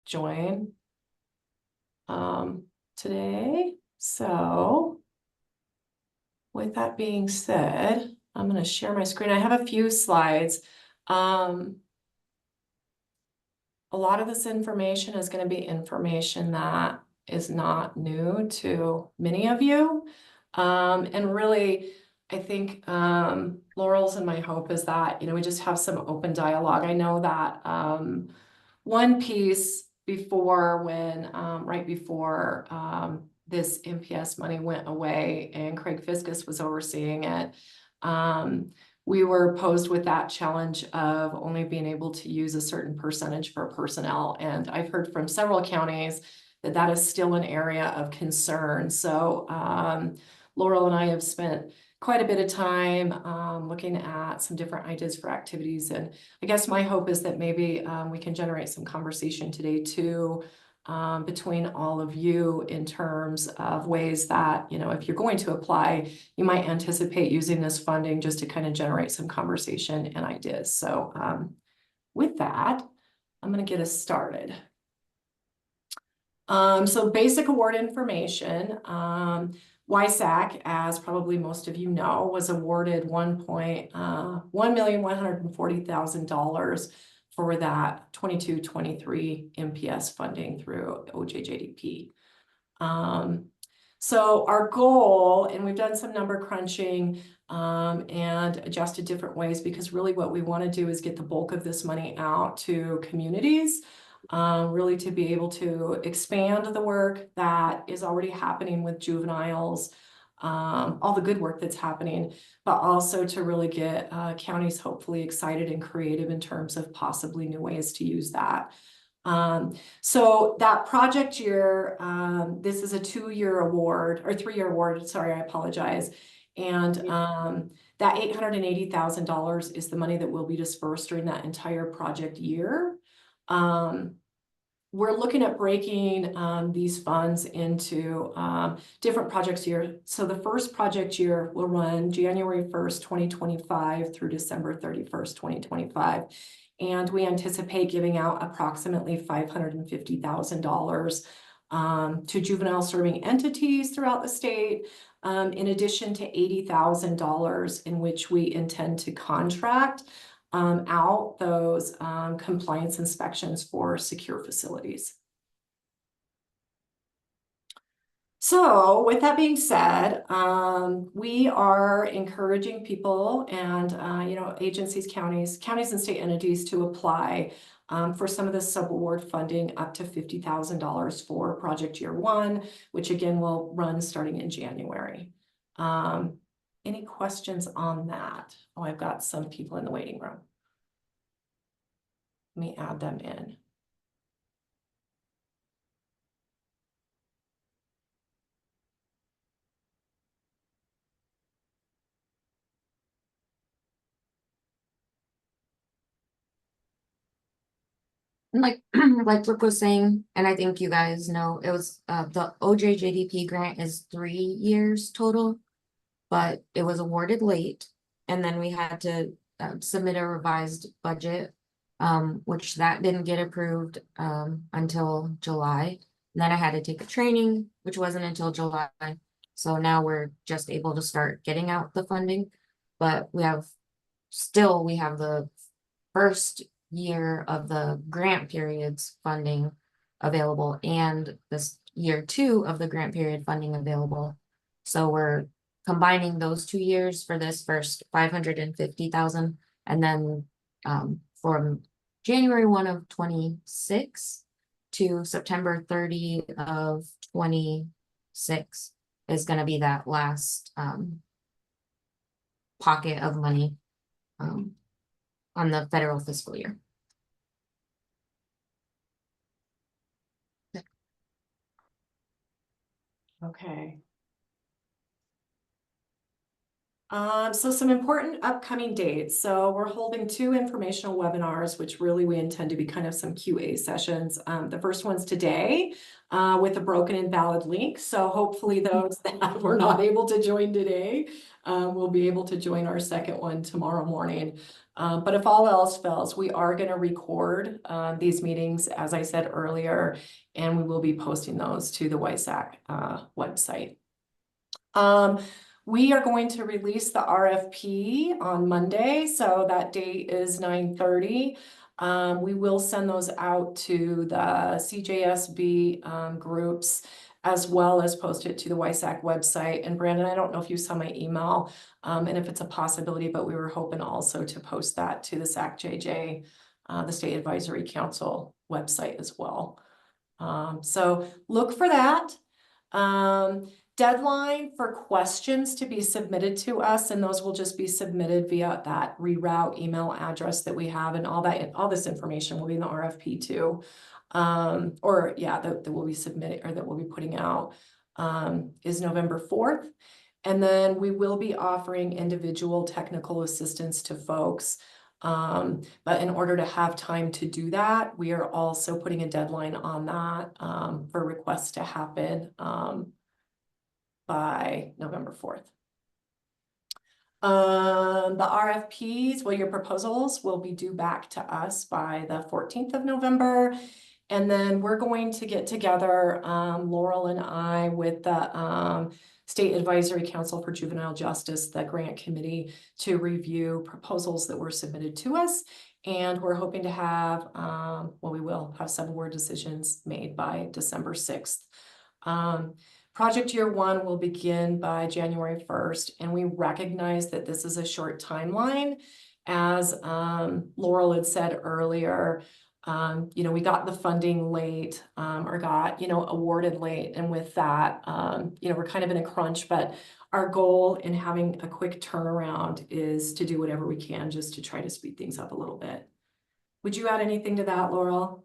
join today. So with that being said, I'm going to share my screen. I have a few slides. A lot of this information is going to be information that is not new to many of you. And really, I think Laurel's and my hope is that, we just have some open dialogue. I know that one piece before when, right before this MPS money went away and Craig Fiscus was overseeing it, we were posed with that challenge of only being able to use a certain percentage for personnel. And I've heard from several counties that that is still an area of concern. So Laurel and I have spent quite a bit of time looking at some different ideas for activities. And I guess my hope is that maybe we can generate some conversation today too, between all of you in terms of ways that, if you're going to apply, you might anticipate using this funding just to kind of generate some conversation and ideas. So with that, I'm going to get us started. So basic award information. YSAC, as probably most of you know, was awarded $1,140,000 for that 22-23 MPS funding through OJJDP. So our goal, and we've done some number crunching and adjusted different ways, because really what we want to do is get the bulk of this money out to communities, really to be able to expand the work that is already happening with juveniles, all the good work that's happening, but also to really get counties hopefully excited and creative in terms of possibly new ways to use that. So that project year, this is a 2-year award or 3-year award. Sorry, I apologize. And that $880,000 is the money that will be dispersed during that entire project year. We're looking at breaking these funds into different projects here. So the first project year will run January 1st, 2025 through December 31st, 2025. And we anticipate giving out approximately $550,000 to juvenile serving entities throughout the state, in addition to $80,000 in which we intend to contract out those compliance inspections for secure facilities. So with that being said, we are encouraging people and, agencies, counties and state entities to apply for some of the subaward funding up to $50,000 for project year 1, which again will run starting in January. Any questions on that? Oh, I've got some people in the waiting room. Let me add them in. Like Brooke was saying, and I think you guys know, it was the OJJDP grant is 3 years total, but it was awarded late, and then we had to submit a revised budget, which that didn't get approved until July. And then I had to take a training, which wasn't until July. So now we're just able to start getting out the funding, but we have the first year of the grant period's funding available and this year 2 of the grant period funding available. So we're combining those 2 years for this first $550,000, and then from January 1 of 26 to September 30 of 26 is going to be that last pocket of money on the federal fiscal year. Okay. So some important upcoming dates. So we're holding 2 informational webinars, which really we intend to be kind of some QA sessions. The first one's today with a broken and valid link. So hopefully those that were not able to join today will be able to join our second one tomorrow morning. But if all else fails, we are going to record these meetings, as I said earlier, and we will be posting those to the WISAC website. We are going to release the RFP on Monday, so that date is 9:30. We will send those out to the CJSB groups as well as post it to the WISAC website. And Brandon, I don't know if you saw my email and if it's a possibility, but we were hoping also to post that to the SACJJ, the State Advisory Council website as well. So look for that. Deadline for questions to be submitted to us, and those will just be submitted via that reroute email address that we have, and all this information will be in the RFP too. That we'll be submitting or that we'll be putting out is November 4th. And then we will be offering individual technical assistance to folks. But in order to have time to do that, we are also putting a deadline on that for requests to happen by November 4th. The RFPs, your proposals will be due back to us by the 14th of November. And then we're going to get together, Laurel and I, with the State Advisory Council for Juvenile Justice, the grant committee, to review proposals that were submitted to us. And we're hoping to have, we will have some award decisions made by December 6th. Project year one will begin by January 1st, and we recognize that this is a short timeline. As Laurel had said earlier, we got the funding late or got, awarded late. And with that, we're kind of in a crunch, but our goal in having a quick turnaround is to do whatever we can just to try to speed things up a little bit. Would you add anything to that, Laurel?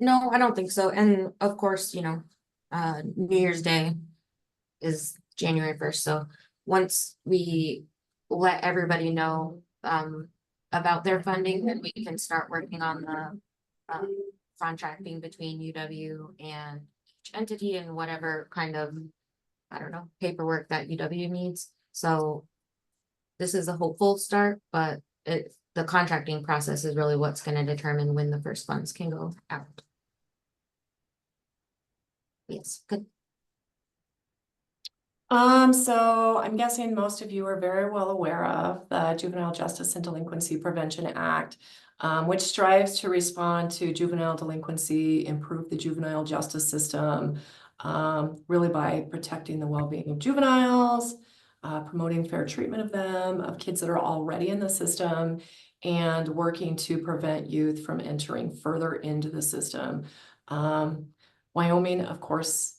No, I don't think so. And of course, New Year's Day is January 1st. So once we let everybody know about their funding, then we can start working on the contracting between UW and each entity and whatever kind of, paperwork that UW needs. So this is a hopeful start, but the contracting process is really what's going to determine when the first funds can go out. Yes, good. So I'm guessing most of you are very well aware of the Juvenile Justice and Delinquency Prevention Act, which strives to respond to juvenile delinquency, improve the juvenile justice system, really by protecting the well-being of juveniles, promoting fair treatment of them, of kids that are already in the system, and working to prevent youth from entering further into the system. Wyoming, of course,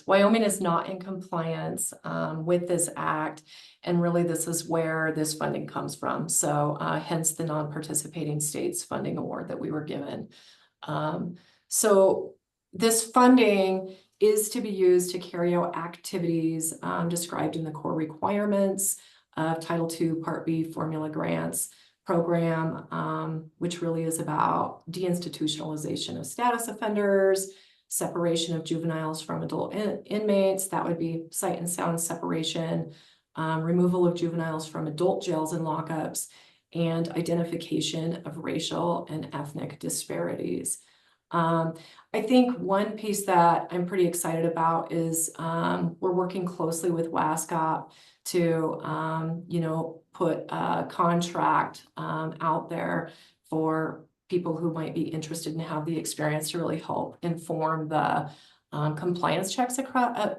Wyoming is not in compliance with this act, and really this is where this funding comes from. So hence the non-participating states funding award that we were given. So this funding is to be used to carry out activities described in the core requirements of Title II Part B formula grants program, which really is about deinstitutionalization of status offenders, separation of juveniles from adult inmates. That would be sight and sound separation, removal of juveniles from adult jails and lockups, and identification of racial and ethnic disparities. I think one piece that I'm pretty excited about is we're working closely with WASCOP to, put a contract out there for people who might be interested and have the experience to really help inform the compliance checks across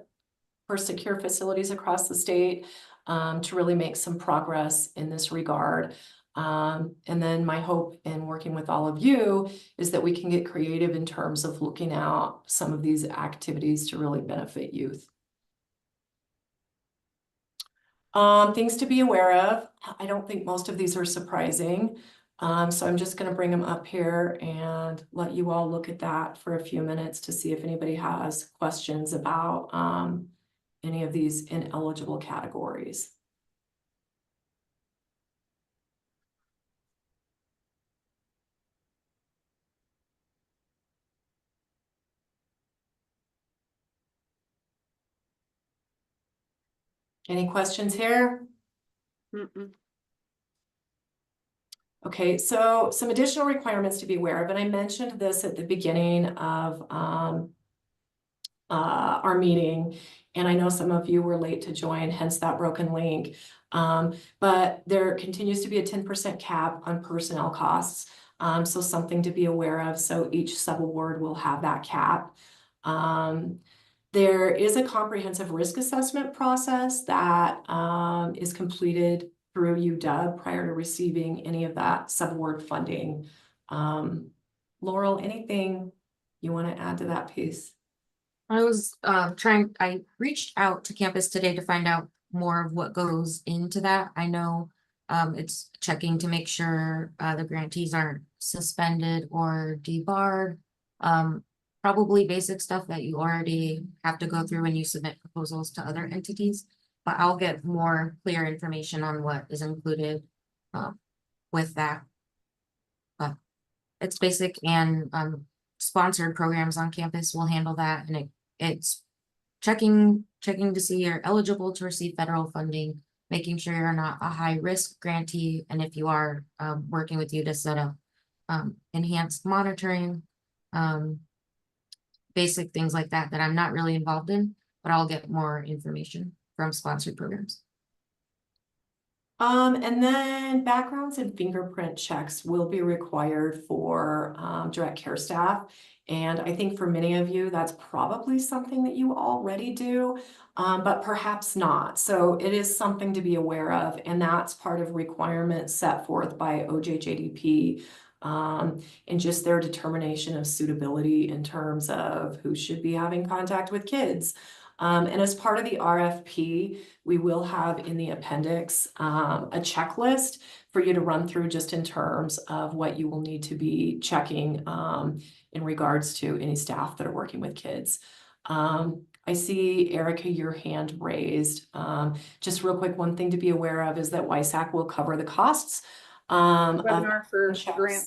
for secure facilities across the state to really make some progress in this regard. And then my hope in working with all of you is that we can get creative in terms of looking at some of these activities to really benefit youth. Things to be aware of. I don't think most of these are surprising. So I'm just going to bring them up here and let you all look at that for a few minutes to see if anybody has questions about any of these ineligible categories. Any questions here? Mm-mm. Okay, so some additional requirements to be aware of, and I mentioned this at the beginning of our meeting, and I know some of you were late to join, hence that broken link. But there continues to be a 10% cap on personnel costs, so something to be aware of. So each subaward will have that cap. There is a comprehensive risk assessment process that is completed through UW prior to receiving any of that subaward funding. Laurel, anything you want to add to that piece? I was I reached out to campus today to find out more of what goes into that. I know it's checking to make sure the grantees aren't suspended or debarred. Probably basic stuff that you already have to go through when you submit proposals to other entities. But I'll get more clear information on what is included with that. But it's basic, and sponsored programs on campus will handle that, and it's checking to see you're eligible to receive federal funding, making sure you're not a high risk grantee, and if you are, working with you to set up enhanced monitoring, basic things like that I'm not really involved in, but I'll get more information from sponsored programs. And then backgrounds and fingerprint checks will be required for direct care staff. And I think for many of you, that's probably something that you already do, but perhaps not. So it is something to be aware of, and that's part of requirements set forth by OJJDP, and just their determination of suitability in terms of who should be having contact with kids. And as part of the RFP, we will have in the appendix a checklist for you to run through just in terms of what you will need to be checking in regards to any staff that are working with kids. I see, Erica, your hand raised. Just real quick, one thing to be aware of is that YSAC will cover the costs of Webinar for checks. grant.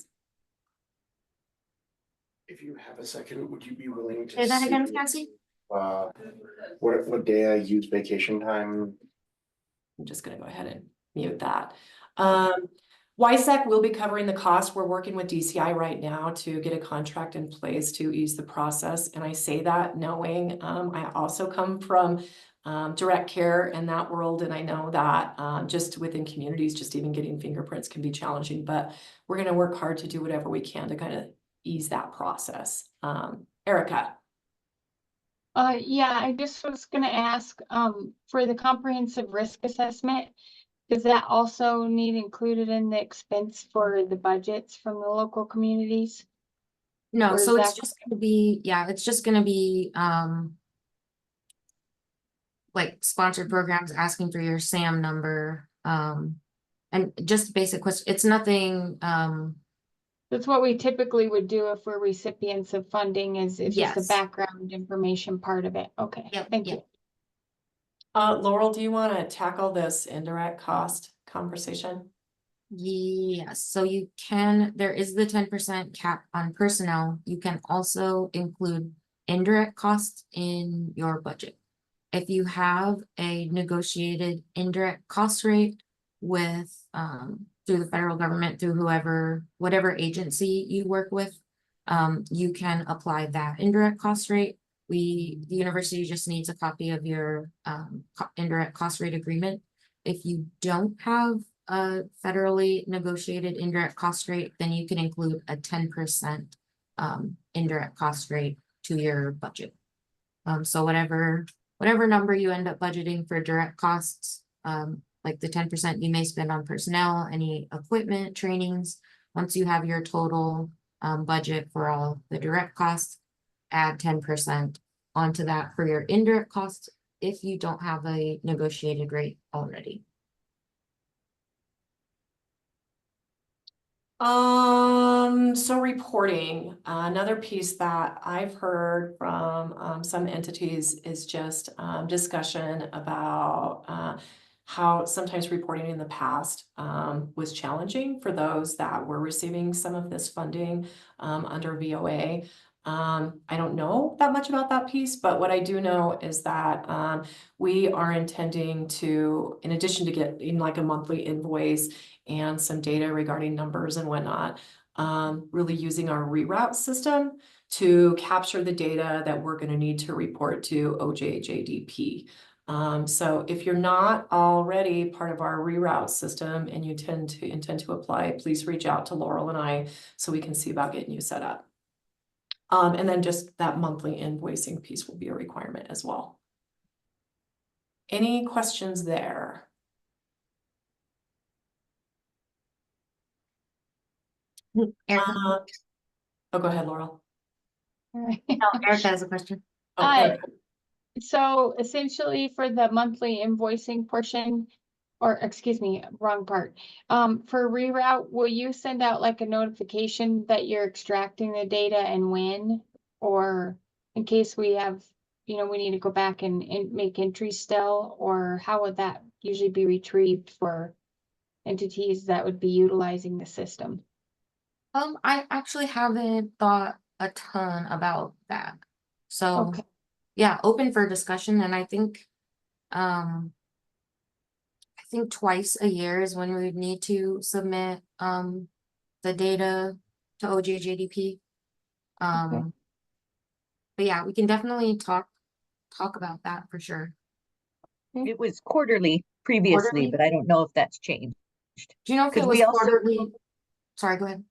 If you have a second, would you be willing to Say that again, see, Cassie? what day I use vacation time? I'm just gonna go ahead and mute that. YSAC will be covering the cost. We're working with DCI right now to get a contract in place to ease the process. And I say that knowing I also come from direct care in that world. And I know that just within communities, just even getting fingerprints can be challenging, but we're gonna work hard to do whatever we can to kind of ease that process. Erica. Yeah, I just was gonna ask, for the comprehensive risk assessment, does that also need included in the expense for the budgets from the local communities? No, Or is so it's that- just gonna be, yeah, it's just gonna be like sponsored programs asking for your SAM number, and just basic question. It's nothing, That's what we typically would do if we're recipients of funding, is it's just the Yes. background information part of it. Okay, Yep, thank yep. you. Laurel, do you want to tackle this indirect cost conversation? Yes, so you can, there is the 10% cap on personnel. You can also include indirect costs in your budget. If you have a negotiated indirect cost rate with through the federal government, through whatever agency you work with, you can apply that indirect cost rate. The university just needs a copy of your indirect cost rate agreement. If you don't have a federally negotiated indirect cost rate, then you can include a 10% indirect cost rate to your budget. So whatever number you end up budgeting for direct costs, like the 10% you may spend on personnel, any equipment, trainings, once you have your total budget for all the direct costs, add 10% onto that for your indirect costs if you don't have a negotiated rate already. So reporting, another piece that I've heard from some entities is just discussion about how sometimes reporting in the past was challenging for those that were receiving some of this funding under VOA. I don't know that much about that piece, but what I do know is that we are intending to, in addition to getting like a monthly invoice and some data regarding numbers and whatnot, really using our reroute system to capture the data that we're going to need to report to OJJDP. So if you're not already part of our reroute system and you intend to apply, please reach out to Laurel and I so we can see about getting you set up. And then just that monthly invoicing piece will be a requirement as well. Any questions there? Erica, Oh, go ahead, Laurel. no, Erica has a question. Oh, Erica. So essentially for the monthly invoicing portion, or excuse me, wrong part. For reroute, will you send out like a notification that you're extracting the data and when? Or in case we have, we need to go back and make entries still, or how would that usually be retrieved for entities that would be utilizing the system? I actually haven't thought a ton about that. So Okay. yeah, open for discussion. And I think twice a year is when we would need to submit the data to OJJDP. But yeah, we can definitely talk about that for sure. It was quarterly previously, Quarterly? but I don't know if that's changed. Do you know if it 'Cause was we also- quarterly? Sorry, go ahead.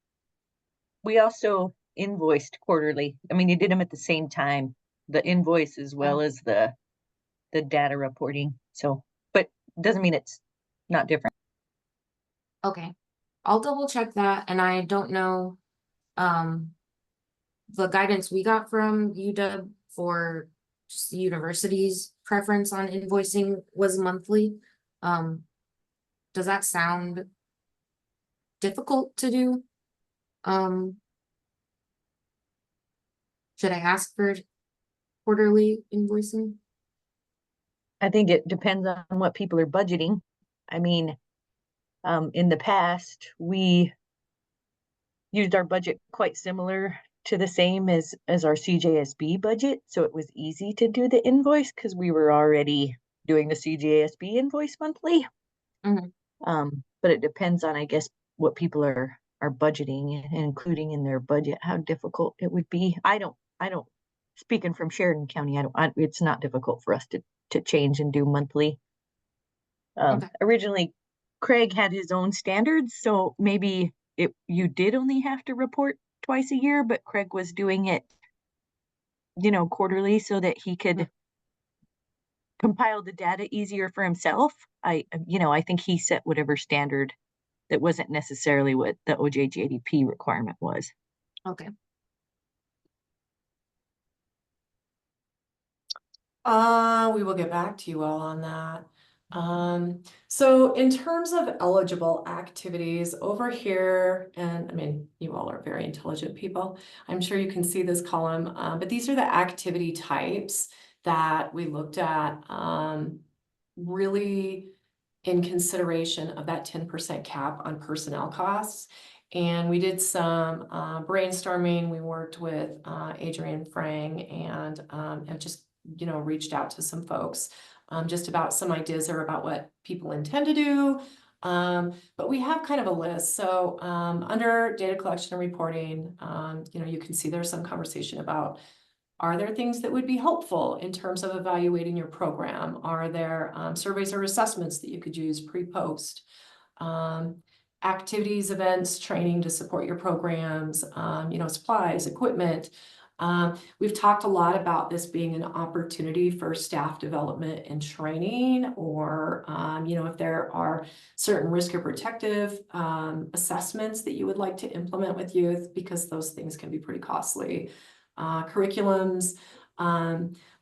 We also invoiced quarterly. I mean, you did them at the same time, the invoice as well as the data reporting. So, but doesn't mean it's not different. Okay, I'll double check that. And I don't know the guidance we got from UW for just the university's preference on invoicing was monthly. Does that sound difficult to do? Should I ask for quarterly invoicing? I think it depends on what people are budgeting. I mean, in the past, we used our budget quite similar to the same as our CJSB budget. So it was easy to do the invoice because we were already doing the CJSB invoice monthly. Mhm. But it depends on, I guess, what people are budgeting and including in their budget, how difficult it would be. I don't, speaking from Sheridan County, it's not difficult for us to change and do monthly. Okay. Originally, Craig had his own standards, so maybe you did only have to report twice a year, but Craig was doing it, quarterly so that he could compile the data easier for himself. I think he set whatever standard that wasn't necessarily what the OJJDP requirement was. Okay. We will get back to you all on that. So in terms of eligible activities over here, and I mean, you all are very intelligent people. I'm sure you can see this column, but these are the activity types that we looked at, really in consideration of that 10% cap on personnel costs. And we did some brainstorming. We worked with Adrian Frang and just reached out to some folks just about some ideas or about what people intend to do. But we have kind of a list. So under data collection and reporting, you can see there's some conversation about, are there things that would be helpful in terms of evaluating your program? Are there surveys or assessments that you could use pre-post? Activities, events, training to support your programs, supplies, equipment. We've talked a lot about this being an opportunity for staff development and training, or, if there are certain risk or protective assessments that you would like to implement with youth, because those things can be pretty costly. Curriculums.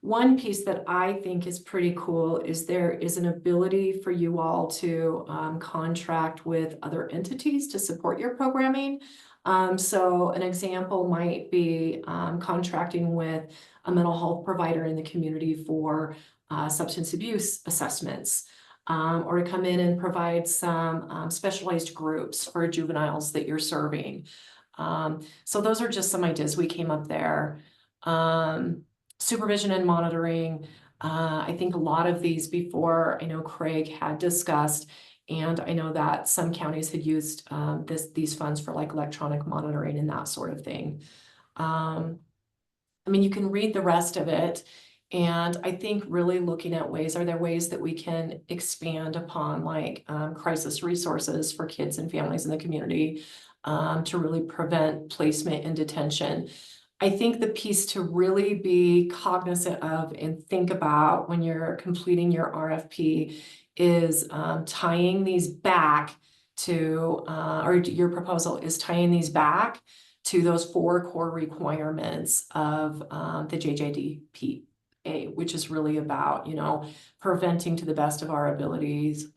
One piece that I think is pretty cool is there is an ability for you all to contract with other entities to support your programming. So an example might be contracting with a mental health provider in the community for substance abuse assessments, or to come in and provide some specialized groups for juveniles that you're serving. So those are just some ideas we came up there. supervision and monitoring. I think a lot of these before, I know Craig had discussed, and I know that some counties had used these funds for like electronic monitoring and that sort of thing. I mean, you can read the rest of it. And I think really looking at ways, are there ways that we can expand upon like crisis resources for kids and families in the community to really prevent placement in detention? I think the piece to really be cognizant of and think about when you're completing your RFP is tying these back to, or your proposal is tying these back to those 4 core requirements of the JJDPA, which is really about, you know, preventing to the best of our abilities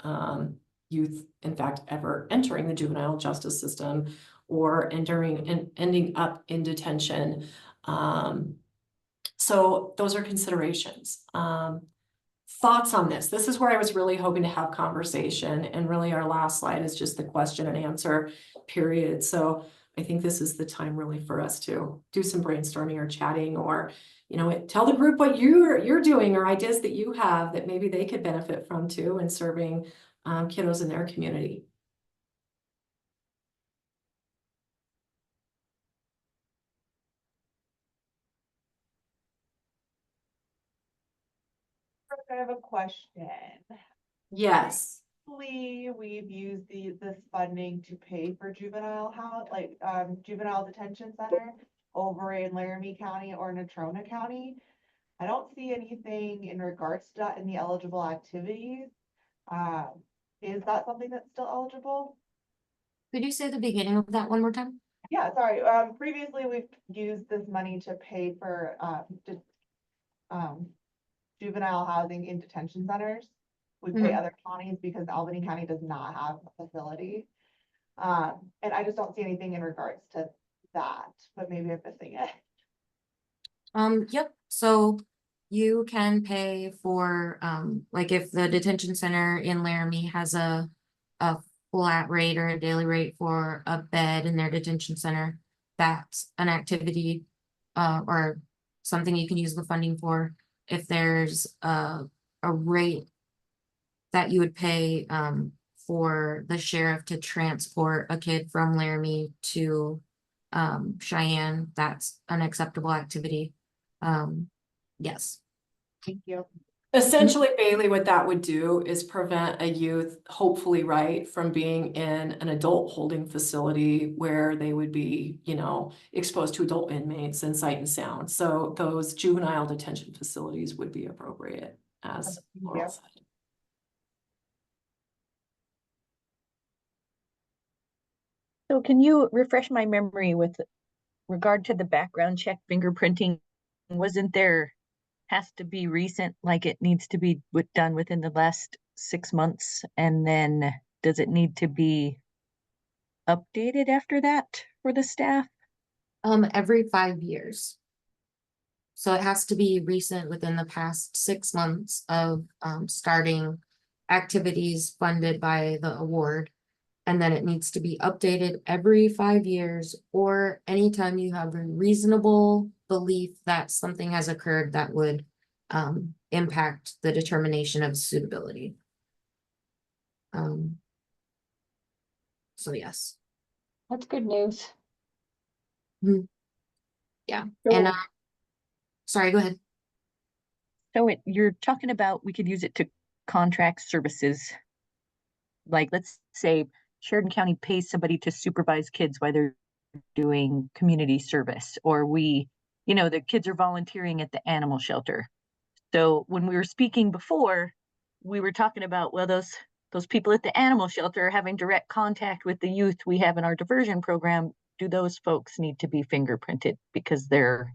youth, in fact, ever entering the juvenile justice system or entering and ending up in detention. So those are considerations. Thoughts on this? This is where I was really hoping to have conversation, and really our last slide is just the question and answer period. So I think this is the time really for us to do some brainstorming or chatting, or, you know, tell the group what you're doing or ideas that you have that maybe they could benefit from too in serving kiddos in their community. I have a question. Yes. We've used this funding to pay for juvenile house, like juvenile detention center over in Laramie County or Natrona County. I don't see anything in regards to that in the eligible activities. Is that something that's still eligible? Could you say the beginning of that one more time? Yeah, sorry. Previously we've used this money to pay for juvenile housing in detention centers. We pay other counties because Albany County does not have a facility. And I just don't see anything in regards to that, but maybe I'm missing it. Yep, so you can pay for, like if the detention center in Laramie has a flat rate or a daily rate for a bed in their detention center, that's an activity, or something you can use the funding for. If there's a rate that you would pay, for the sheriff to transport a kid from Laramie to, Cheyenne, that's an acceptable activity. Yes. Thank you. Essentially, Bailey, what that would do is prevent a youth, hopefully, right, from being in an adult holding facility where they would be, you know, exposed to adult inmates and sight and sound. So those juvenile detention facilities would be appropriate, as Laurel said. So can you refresh my memory with regard to the background check fingerprinting? Wasn't there, has to be recent, like it needs to be done within the last 6 months? And then does it need to be updated after that for the staff? Every 5 years. So it has to be recent within the past 6 months of, starting activities funded by the award. And then it needs to be updated every 5 years, or anytime you have a reasonable belief that something has occurred that would impact the determination of suitability. So yes. That's good news. Yeah, So- and sorry, go ahead. So you're talking about we could use it to contract services. Like, let's say Sheridan County pays somebody to supervise kids while they're doing community service, or we, you know, the kids are volunteering at the animal shelter. So when we were speaking before, we were talking about, well, those people at the animal shelter are having direct contact with the youth we have in our diversion program. Do those folks need to be fingerprinted because they're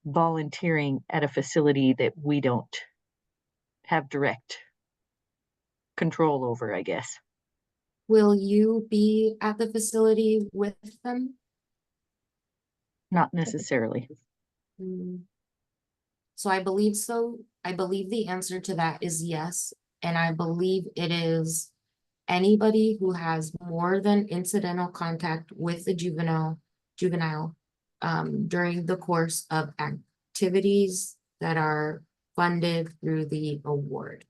volunteering at a facility that we don't have direct control over, I guess? Will you be at the facility with them? Not necessarily. So I believe so. I believe the answer to that is yes. And I believe it is anybody who has more than incidental contact with the juvenile during the course of activities that are funded through the award.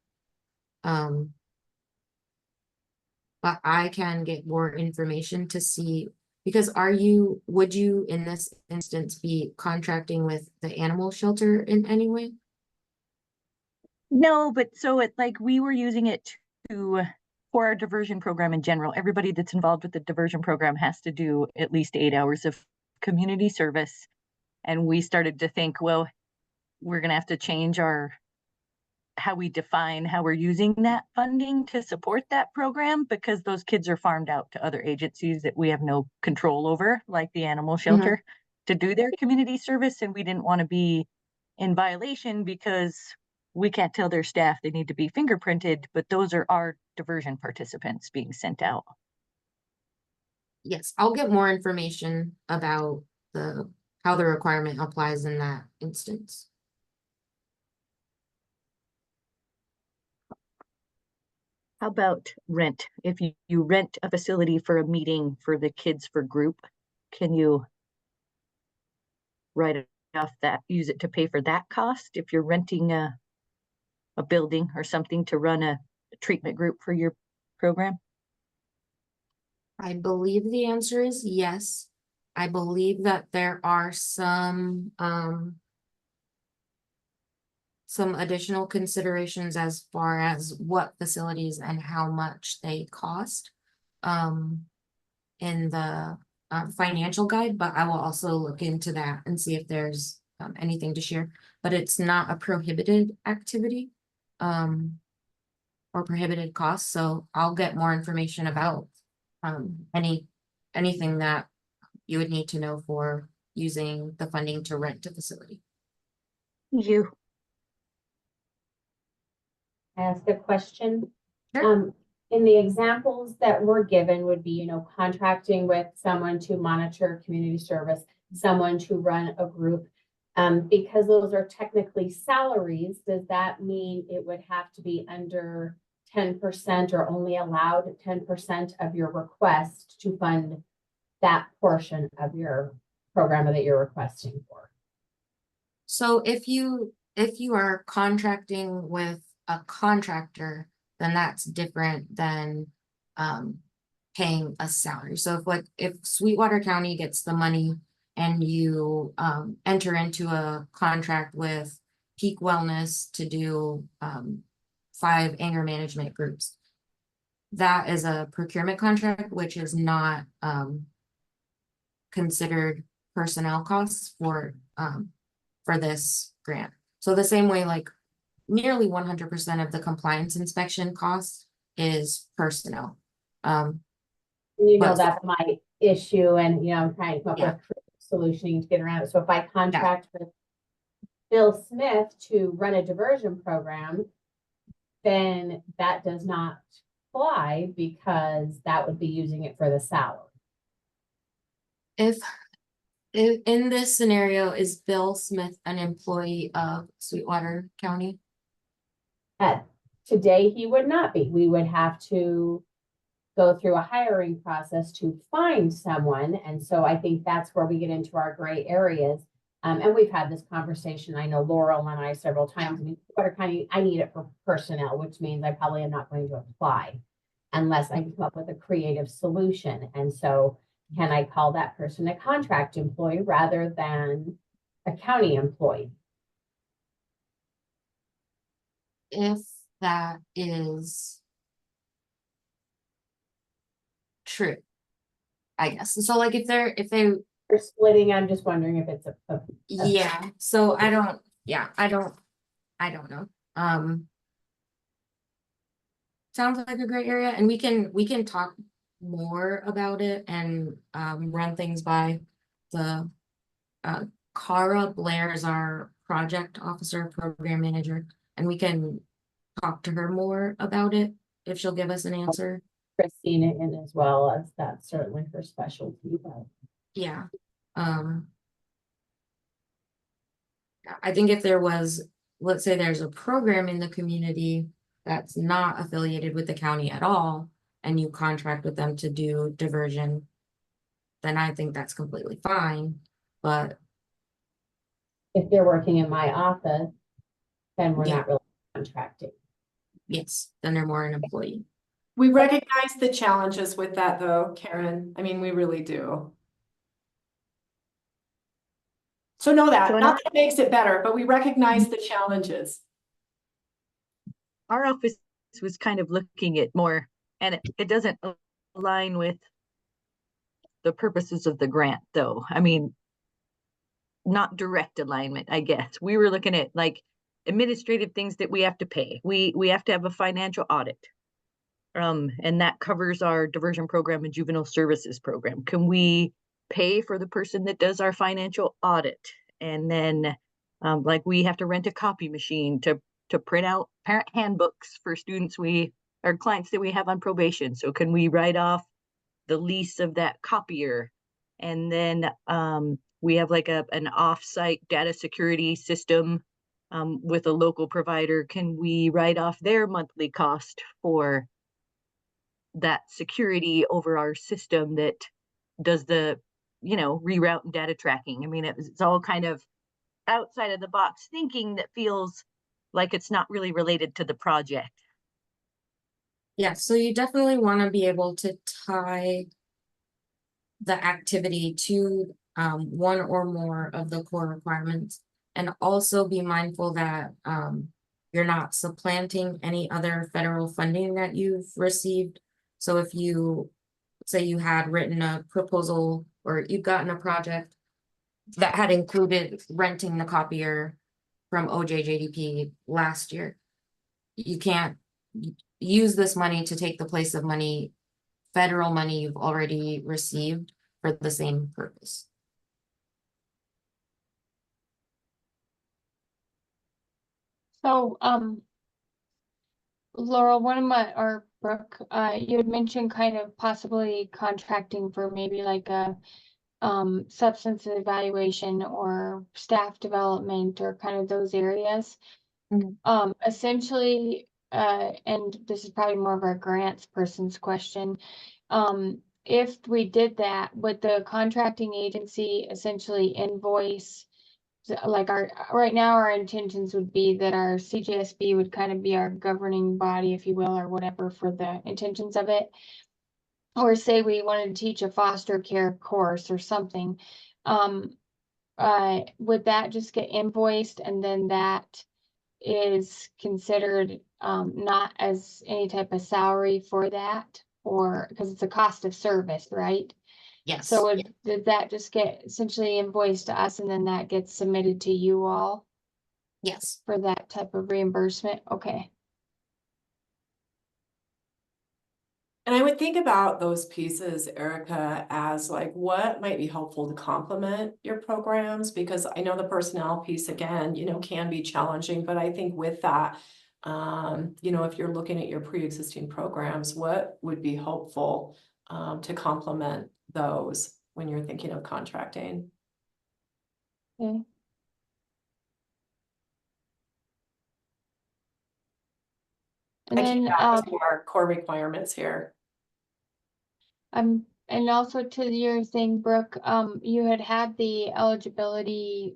But I can get more information to see, because would you in this instance be contracting with the animal shelter in any way? No, but so it like we were using it to for our diversion program in general. Everybody that's involved with the diversion program has to do at least 8 hours of community service. And we started to think, well, we're gonna have to change how we define how we're using that funding to support that program, because those kids are farmed out to other agencies that we have no control over, like the animal shelter, to do their community service. And we didn't want to be in violation because we can't tell their staff they need to be fingerprinted, but those are our diversion participants being sent out. Yes, I'll get more information about how the requirement applies in that instance. How about rent? If you rent a facility for a meeting for the kids for group, can you write it off that, use it to pay for that cost if you're renting a building or something to run a treatment group for your program? I believe the answer is yes. I believe that there are some additional considerations as far as what facilities and how much they cost in the financial guide, but I will also look into that and see if there's anything to share. But it's not a prohibited activity or prohibited cost, so I'll get more information about anything that you would need to know for using the funding to rent a facility. You. Ask a question. Sure. In the examples that were given would be, contracting with someone to monitor community service, someone to run a group. Because those are technically salaries, does that mean it would have to be under 10% or only allowed 10% of your request to fund that portion of your program that you're requesting for? So if you are contracting with a contractor, then that's different than paying a salary. So if Sweetwater County gets the money and you enter into a contract with Peak Wellness to do 5 anger management groups, that is a procurement contract, which is not considered personnel costs for this grant. So the same way, like nearly 100% of the compliance inspection cost is personnel. But- That's my issue, and I'm trying to come up Yeah. with solutioning to get around it. So if I contract with Bill Smith to run a diversion program, then that does not fly because that would be using it for the salary. If in this scenario, is Bill Smith an employee of Sweetwater County? Today, he would not be. We would have to go through a hiring process to find someone. And so I think that's where we get into our gray areas. And we've had this conversation. I know Laurel and I several times. I mean, Sweetwater County, I need it for personnel, which means I probably am not going to apply unless I can come up with a creative solution. And so can I call that person a contract employee rather than a county employee? If that is true, I guess. So like if they For splitting, I'm just wondering if it's a yeah, so I don't know. Sounds like a great area, and we can talk more about it and run things by the Cara Blair is our project officer, program manager, and we can talk to her more about it if she'll give us an answer. Christina in as well, as that's certainly her specialty, but Yeah. I think if there was, let's say there's a program in the community that's not affiliated with the county at all, and you contract with them to do diversion, then I think that's completely fine. but If they're working in my office, then we're Yeah. not really contracting. yes, then they're more an employee. We recognize the challenges with that though, Karen. I mean, we really do. So know that, So in not that it makes it better, but we recognize the challenges. our office was kind of looking at more, and it doesn't align with the purposes of the grant, though. I mean, not direct alignment, I guess. We were looking at like administrative things that we have to pay. We have to have a financial audit. And that covers our diversion program and juvenile services program. Can we pay for the person that does our financial audit? And then like we have to rent a copy machine to print out parent handbooks for students or clients that we have on probation. So can we write off the lease of that copier? And then we have like an off-site data security system with a local provider. Can we write off their monthly cost for that security over our system that does the, reroute and data tracking? I mean, it's all kind of outside of the box thinking that feels like it's not really related to the project. Yeah, so you definitely want to be able to tie the activity to one or more of the core requirements, and also be mindful that you're not supplanting any other federal funding that you've received. So if you say you had written a proposal or you've gotten a project that had included renting the copier from OJJDP last year, you can't use this money to take the place of federal money you've already received for the same purpose. So, Laurel, or Brooke, you had mentioned kind of possibly contracting for maybe like a substance evaluation or staff development or kind of those areas. Essentially, and this is probably more of our grants person's question. If we did that, would the contracting agency essentially invoice? Like right now, our intentions would be that our CJSB would kind of be our governing body, if you will, or whatever for the intentions of it. Or say we wanted to teach a foster care course or something. Would that just get invoiced and then that is considered not as any type of salary for that? Or because it's a cost of service, right? Yes. So did that just get essentially invoiced to us and then that gets submitted to you all Yes. for that type of reimbursement? Okay. And I would think about those pieces, Erica, as like what might be helpful to complement your programs, because I know the personnel piece again, can be challenging, but I think with that, if you're looking at your pre-existing programs, what would be helpful to complement those when you're thinking of contracting? Okay. And I keep then that to our core requirements here. and also to your thing, Brooke, you had the eligibility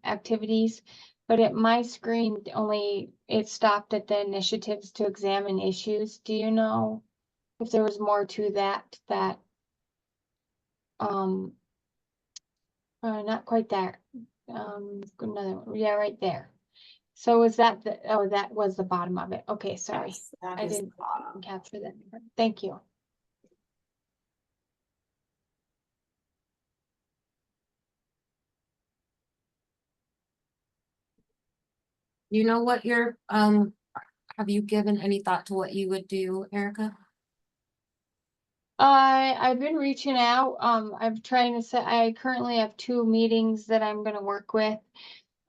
activities, but at my screen only it stopped at the initiatives to examine issues. Do you know if there was more to that not quite there. Another one. Yeah, right there. So is that that was the bottom of it. Okay, sorry. Yes, that I is didn't the bottom. capture that. Thank you. You know what have you given any thought to what you would do, Erica? I've been reaching out. I'm trying to set. I currently have 2 meetings that I'm going to work with.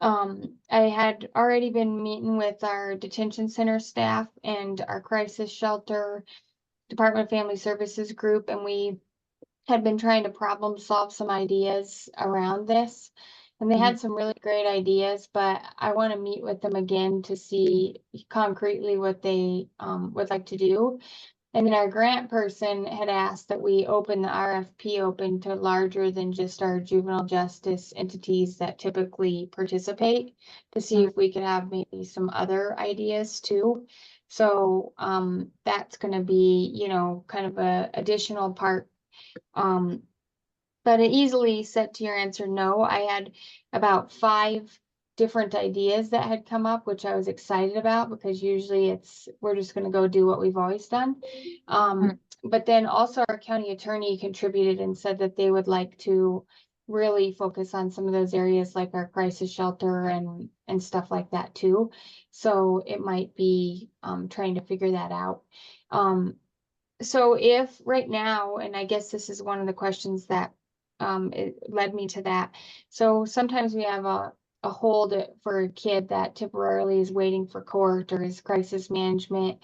I had already been meeting with our detention center staff and our crisis shelter Department of Family Services group, and we had been trying to problem solve some ideas around this. And they had some really great ideas, but I want to meet with them again to see concretely what they would like to do. And then our grant person had asked that we open the RFP open to larger than just our juvenile justice entities that typically participate, to see if we could have maybe some other ideas too. So, that's gonna be, you know, kind of a additional part. But it easily set to your answer, no. I had about 5 different ideas that had come up, which I was excited about, because usually we're just gonna go do what we've always done. But then also our county attorney contributed and said that they would like to really focus on some of those areas like our crisis shelter and stuff like that too. So it might be trying to figure that out. So if right now, and I guess this is one of the questions that it led me to that. So sometimes we have a hold for a kid that temporarily is waiting for court or is crisis management.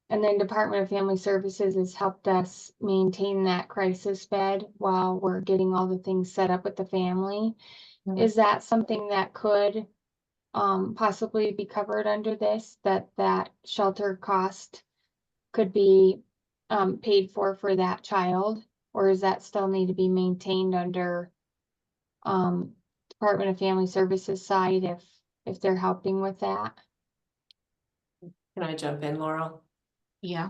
And then Department of Family Services has helped us maintain that crisis bed while we're getting all the things set up with the family. Mhm. Is that something that could possibly be covered under this, that shelter cost could be paid for that child? Or does that still need to be maintained under Department of Family Services side if they're helping with that? Can I jump in, Laurel? Yeah.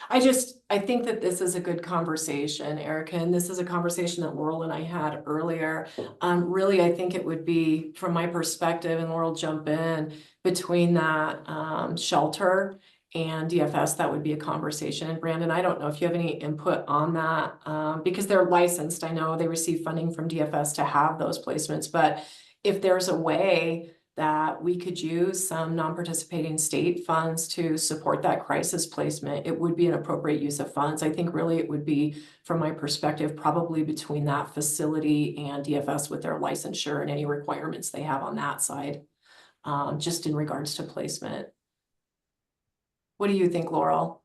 I think that this is a good conversation, Erica, and this is a conversation that Laurel and I had earlier. Really, I think it would be, from my perspective, and Laurel jump in, between that shelter and DFS, that would be a conversation. And Brandon, I don't know if you have any input on that, because they're licensed. I know they receive funding from DFS to have those placements, but if there's a way that we could use some non-participating state funds to support that crisis placement, it would be an appropriate use of funds. I think really it would be, from my perspective, probably between that facility and DFS with their licensure and any requirements they have on that side, just in regards to placement. What do you think, Laurel?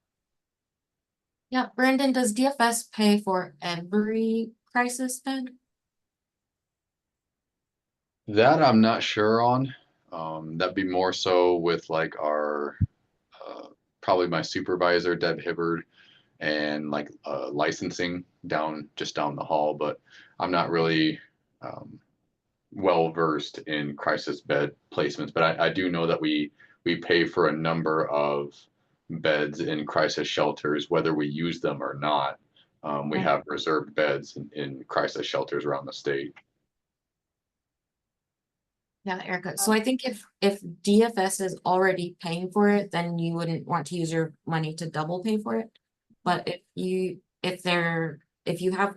Yeah, Brandon, does DFS pay for every crisis bed? That I'm not sure on. That'd be more so with like our, probably my supervisor, Deb Hibbard, and like licensing just down the hall, but I'm not really well versed in crisis bed placements. But I do know that we pay for a number of beds in crisis shelters, whether we use them or not. We have reserved beds in crisis shelters around the state. Yeah, Erica. So I think if DFS is already paying for it, then you wouldn't want to use your money to double pay for it. But if you have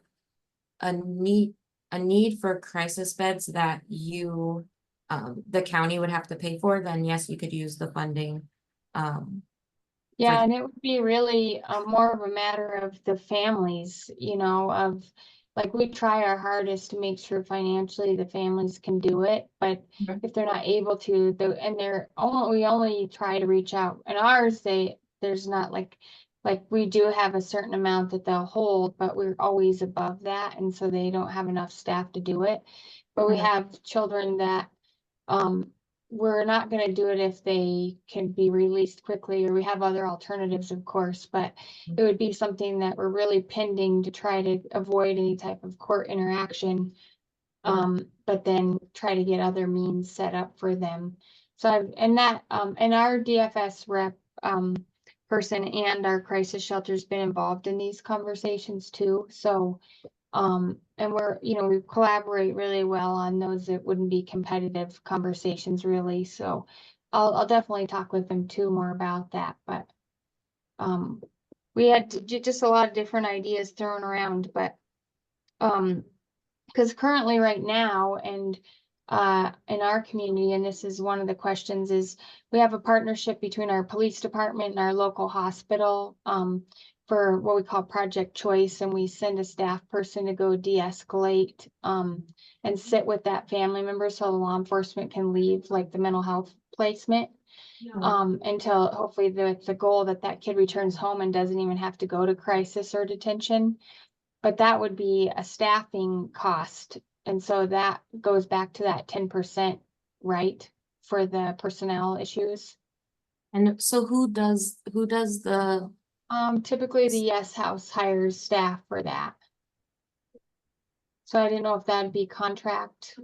a need for crisis beds that the county would have to pay for, then yes, you could use the funding. Yeah, and it would be really more of a matter of the families, you know, of like, we try our hardest to make sure financially the families can do it, but Mhm. if they're not able to, we only try to reach out. And ours, there's not like we do have a certain amount that they'll hold, but we're always above that, and so they don't have enough staff to do it. But we Mhm. have children that we're not gonna do it if they can be released quickly, or we have other alternatives, of course, but it would be something that we're really pending to try to avoid any type of court interaction. But then try to get other means set up for them. So and our DFS rep, person and our crisis shelter's been involved in these conversations too, so and we collaborate really well on those. It wouldn't be competitive conversations really, so I'll definitely talk with them too more about that, but we had just a lot of different ideas thrown around, but because currently right now, and in our community, and this is one of the questions, is we have a partnership between our police department and our local hospital for what we call Project Choice, and we send a staff person to go de-escalate and sit with that family member so the law enforcement can leave like the mental health placement until hopefully the goal that kid returns home and doesn't even have to go to crisis or detention. But that would be a staffing cost. And so that goes back to that 10%, right? For the personnel issues. And so who does the Typically the Yes House hires staff for that. So I didn't know if that'd be contract.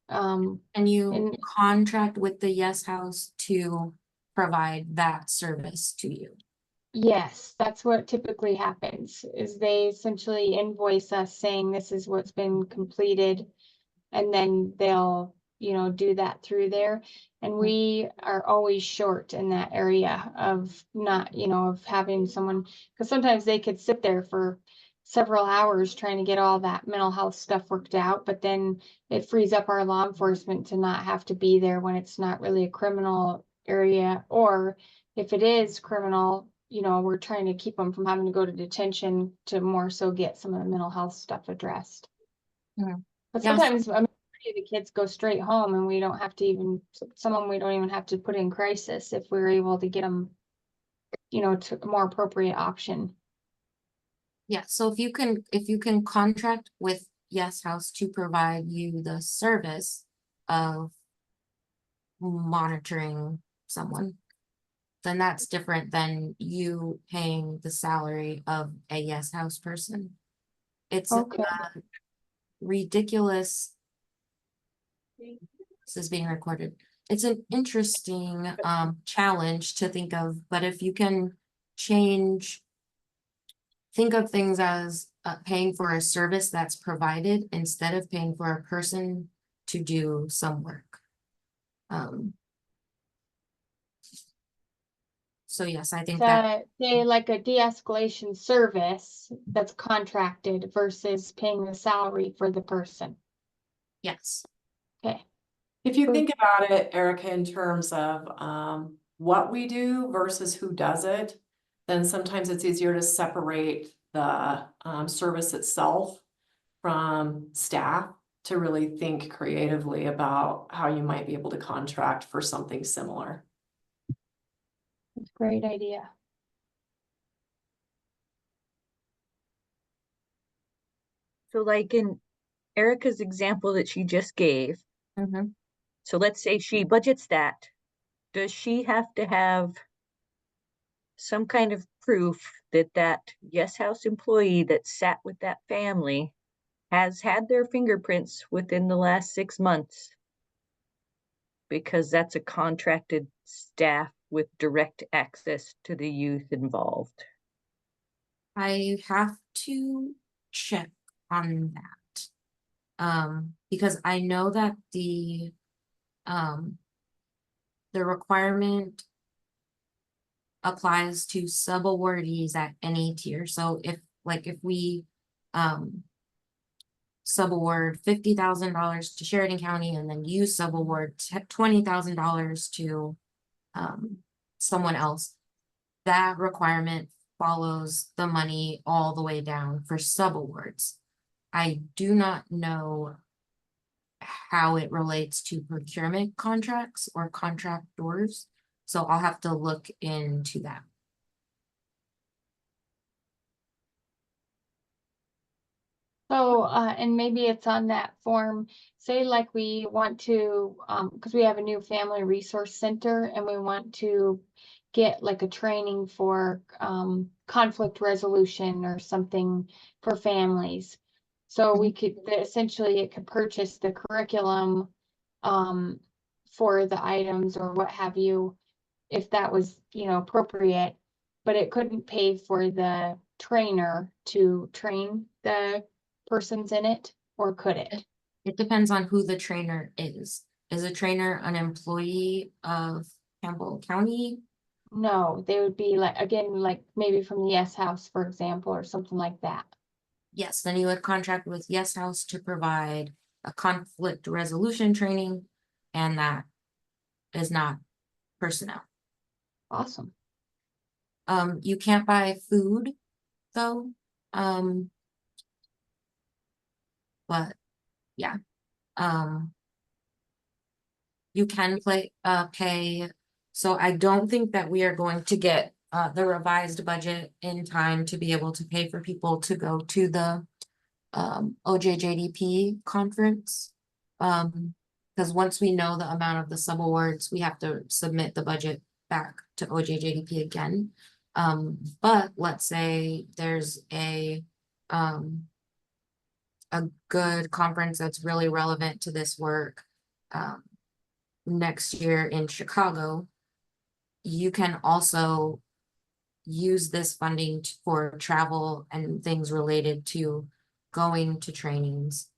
And you And contract with the Yes House to provide that service to you. yes, that's what typically happens, is they essentially invoice us saying this is what's been completed. And then they'll, do that through there. And we are always short in that area of not, of having someone, because sometimes they could sit there for several hours trying to get all that mental health stuff worked out, but then it frees up our law enforcement to not have to be there when it's not really a criminal area, or if it is criminal, we're trying to keep them from having to go to detention to more so get some of the mental health stuff addressed. Mhm. But Yeah, sometimes, I mean, the kids go straight home and we don't have to even, some of them we don't even have to put in crisis if we're able to get them, to a more appropriate option. Yeah, so if you can contract with Yes House to provide you the service of monitoring someone, then that's different than you paying the salary of a Yes House person. It's a Okay. ridiculous. This is being recorded. It's an interesting challenge to think of, but if you can think of things as paying for a service that's provided instead of paying for a person to do some work. So yes, I think that Say like a de-escalation service that's contracted versus paying the salary for the person. yes. Okay. If you Cool. think about it, Erica, in terms of what we do versus who does it, then sometimes it's easier to separate the service itself from staff to really think creatively about how you might be able to contract for something similar. That's a great idea. So like in Erica's example that she just gave, Mhm. so let's say she budgets that. Does she have to have some kind of proof that that Yes House employee that sat with that family has had their fingerprints within the last 6 months? Because that's a contracted staff with direct access to the youth involved. I have to check on that. Because I know that the requirement applies to subawardees at any tier. So if we subaward $50,000 to Sheridan County and then you subaward $20,000 to someone else, that requirement follows the money all the way down for subawards. I do not know how it relates to procurement contracts or contractors, so I'll have to look into that. So, and maybe it's on that form, say like we want to, because we have a new family resource center and we want to get like a training for conflict resolution or something for families. So we could, essentially it could purchase the curriculum for the items or what have you, if that was, appropriate, but it couldn't pay for the trainer to train the persons in it, or could it? It depends on who the trainer is. Is a trainer an employee of Campbell County? No, they would be like, again, like maybe from the Yes House, for example, or something like that. Yes, then you would contract with Yes House to provide a conflict resolution training, and that is not personnel. Awesome. You can't buy food though. But yeah. You can pay. So I don't think that we are going to get the revised budget in time to be able to pay for people to go to the OJJDP conference. Because once we know the amount of the subawards, we have to submit the budget back to OJJDP again. But let's say there's a good conference that's really relevant to this work, next year in Chicago, you can also use this funding for travel and things related to going to trainings.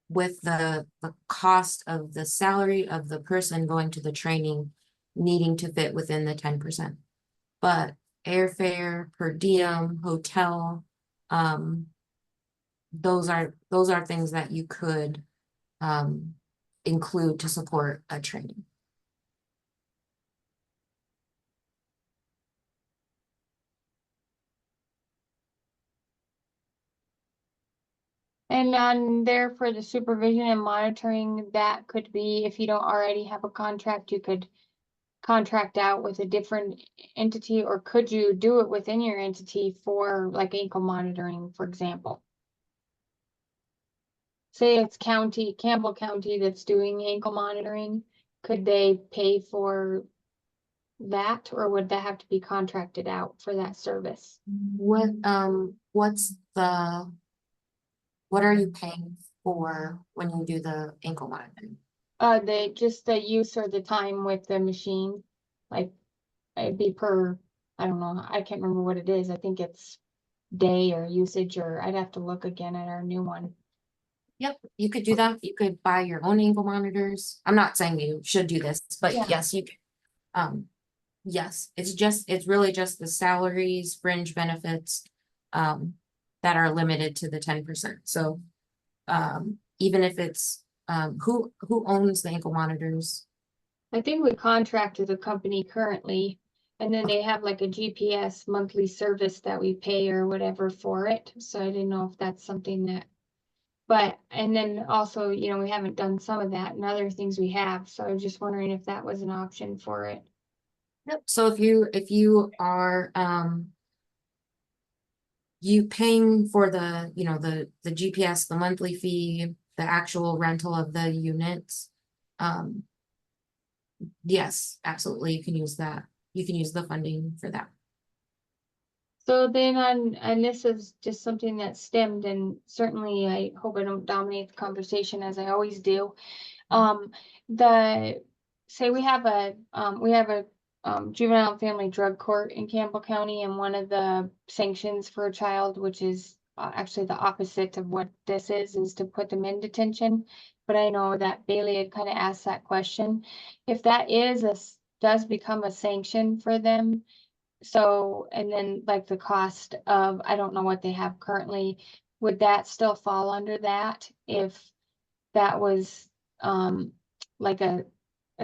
With the cost of the salary of the person going to the training needing to fit within the 10%. But airfare, per diem, hotel, those are things that you could include to support a training. And on there for the supervision and monitoring, that could be, if you don't already have a contract, you could contract out with a different entity, or could you do it within your entity for like ankle monitoring, for example? Say it's Campbell County that's doing ankle monitoring, could they pay for that, or would that have to be contracted out for that service? What what are you paying for when you do the ankle monitoring? Just the use or the time with the machine, like it'd be per, I don't know, I can't remember what it is. I think it's day or usage, or I'd have to look again at our new one. Yep, you could do that. You could buy your own ankle monitors. I'm not saying you should do this, but Yeah. yes, you can. Yes, it's really just the salaries, fringe benefits, that are limited to the 10%. So, even if it's, who owns the ankle monitors? I think we contracted a company currently, and then they have like a GPS monthly service that we pay or whatever for it. So I didn't know if that's something that. But, and then also, you know, we haven't done some of that and other things we have, so I was just wondering if that was an option for it. Yep, so if you are, you paying for the, you know, the GPS, the monthly fee, the actual rental of the units, yes, absolutely, you can use that. You can use the funding for that. So then and this is just something that stemmed, and certainly I hope I don't dominate the conversation as I always do. Say we have a juvenile family drug court in Campbell County, and one of the sanctions for a child, which is actually the opposite of what this is to put them in detention. But I know that Bailey had kind of asked that question. If that does become a sanction for them, so, and then like the cost of, I don't know what they have currently, would that still fall under that? If that was, like a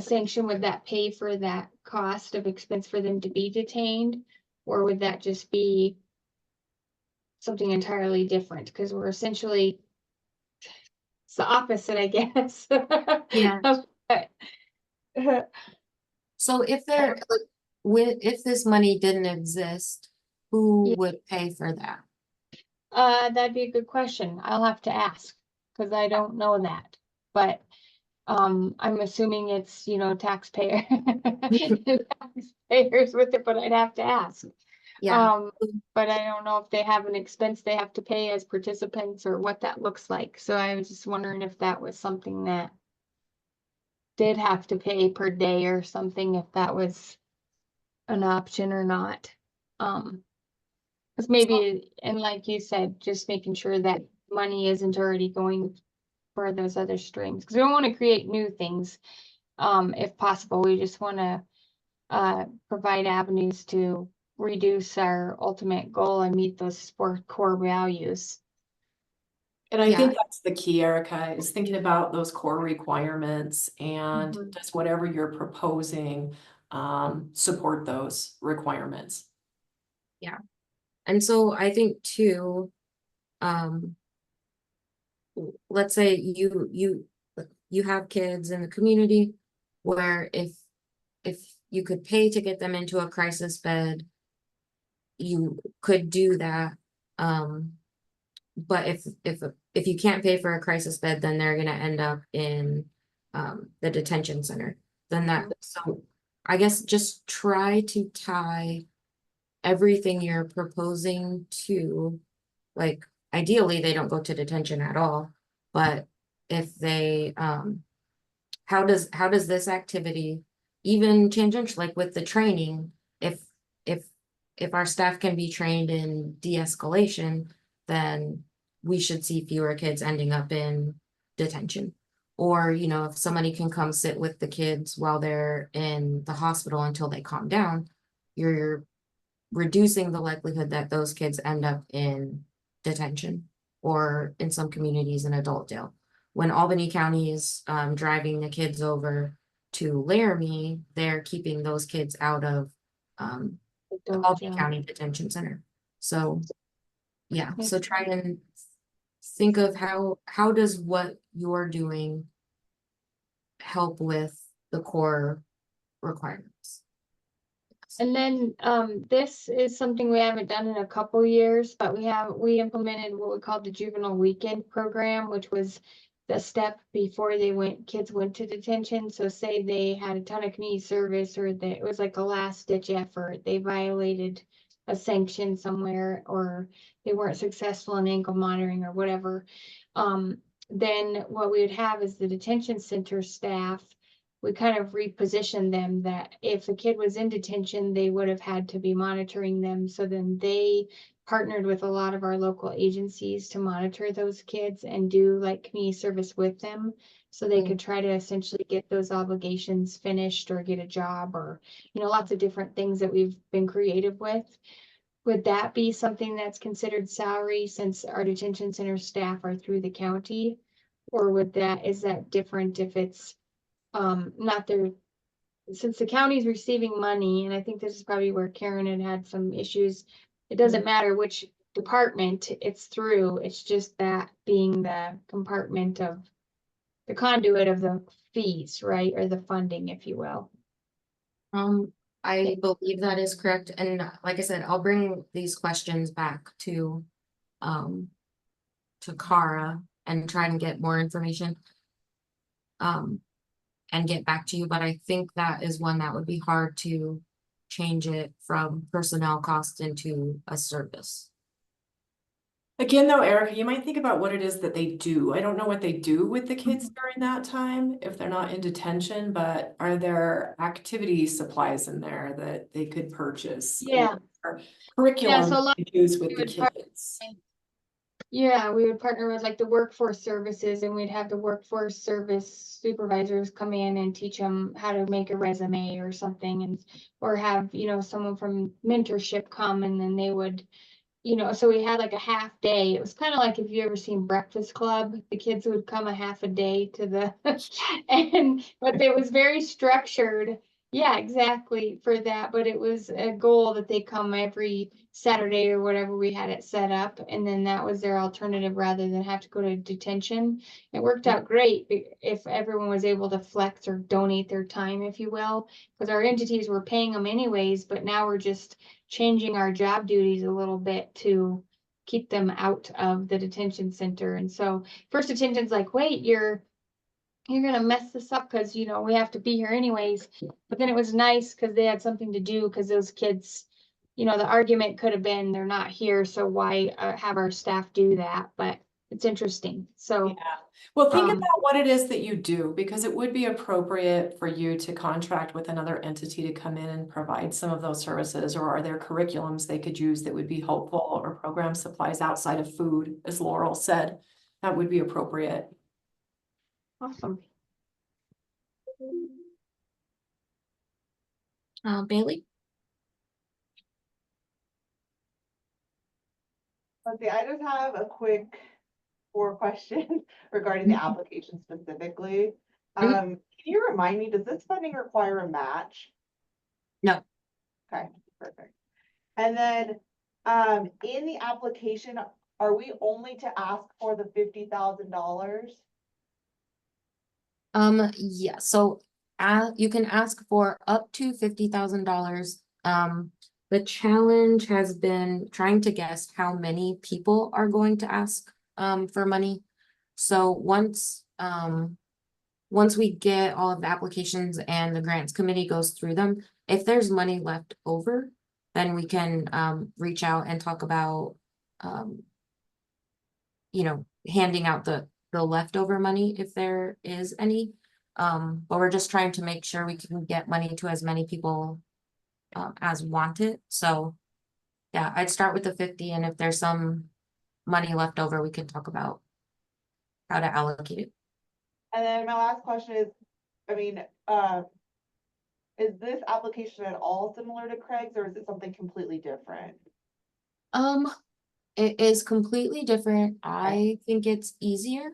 sanction, would that pay for that cost of expense for them to be detained? Or would that just be something entirely different? Because we're essentially, it's the opposite, I guess. Yeah. But, So if there, if this money didn't exist, who Yeah. would pay for that? That'd be a good question. I'll have to ask, because I don't know that. But I'm assuming it's, you know, taxpayers with it, but I'd have to ask. Yeah, But I don't know if they have an expense they have to pay as participants or what that looks like. So I was just wondering if that was something that did have to pay per day or something, if that was an option or not. Because maybe, and like you said, just making sure that money isn't already going for those other streams, because we don't want to create new things. If possible, we just want to provide avenues to reduce our ultimate goal and meet those four core values. And I Yeah. think that's the key, Erica, is thinking about those core requirements, and Mhm. does whatever you're proposing support those requirements? and so I think too, let's say you have kids in the community where if you could pay to get them into a crisis bed, you could do that. But if you can't pay for a crisis bed, then they're gonna end up in the detention center. then that, so I guess just try to tie everything you're proposing to, like, ideally, they don't go to detention at all, but if they, how does this activity even change, like with the training, if if our staff can be trained in de-escalation, then we should see fewer kids ending up in detention. Or, you know, if somebody can come sit with the kids while they're in the hospital until they calm down, you're reducing the likelihood that those kids end up in detention or in some communities in adult jail. When Albany County is driving the kids over to Laramie, they're keeping those kids out of the Adult Albany jail. County Detention Center. So yeah, so Makes try and think of how does what you're doing help with the core requirements. And then, this is something we haven't done in a couple years, but we implemented what we called the juvenile weekend program, which was the step before kids went to detention. So say they had a ton of community service, or it was like a last ditch effort, they violated a sanction somewhere, or they weren't successful in ankle monitoring or whatever. Then what we would have is the detention center staff, we kind of repositioned them that if a kid was in detention, they would have had to be monitoring them. So then they partnered with a lot of our local agencies to monitor those kids and do like community service with them. So they could try to essentially get those obligations finished or get a job, or, you know, lots of different things that we've been creative with. Would that be something that's considered salary since our detention center staff are through the county? Or is that different if it's not their, since the county's receiving money, and I think this is probably where Karen had some issues. It doesn't matter which department it's through, it's just that being the compartment of the conduit of the fees, right? Or the funding, if you will. I believe that is correct, and like I said, I'll bring these questions back to Cara and try and get more information. And get back to you, but I think that is one that would be hard to change it from personnel costs into a service. Again, though, Erica, you might think about what it is that they do. I don't know what they do with the kids during that time, if they're not in detention, but are there activity supplies in there that they could purchase? Yeah. Or curriculum so a lot to use with we the would part- kids? Yeah, we would partner with like the workforce services, and we'd have the workforce service supervisors come in and teach them how to make a resume or something, and or have, you know, someone from mentorship come, and then they would, you know, so we had like a half day. It was kind of like if you ever seen Breakfast Club, the kids would come a half a day to the but it was very structured. Yeah, exactly for that. But it was a goal that they come every Saturday or whatever we had it set up. And then that was their alternative rather than have to go to detention. It worked out great if everyone was able to flex or donate their time, if you will, because our entities were paying them anyways, but now we're just changing our job duties a little bit to keep them out of the detention center. And so first detention's like, wait, you're gonna mess this up because, you know, we have to be here anyways. But then it was nice because they had something to do, because those kids, you know, the argument could have been they're not here, so why have our staff do that? But it's interesting. So Yeah. Well, think Um, about what it is that you do, because it would be appropriate for you to contract with another entity to come in and provide some of those services, or are there curriculums they could use that would be helpful, or program supplies outside of food, as Laurel said, that would be appropriate. awesome. Bailey? Let's see, I just have a quick 4 questions regarding the application specifically. Can you remind me, does this funding require a match? No. Okay, perfect. And then, in the application, are we only to ask for the $50,000? Yeah, so you can ask for up to $50,000. The challenge has been trying to guess how many people are going to ask for money. So once once we get all of the applications and the grants committee goes through them, if there's money left over, then we can reach out and talk about you know, handing out the leftover money if there is any. But we're just trying to make sure we can get money to as many people as want it. So yeah, I'd start with the 50, and if there's some money left over, we can talk about how to allocate it. And then my last question is, I mean, is this application at all similar to Craig's, or is it something completely different? It is completely different. I think it's easier.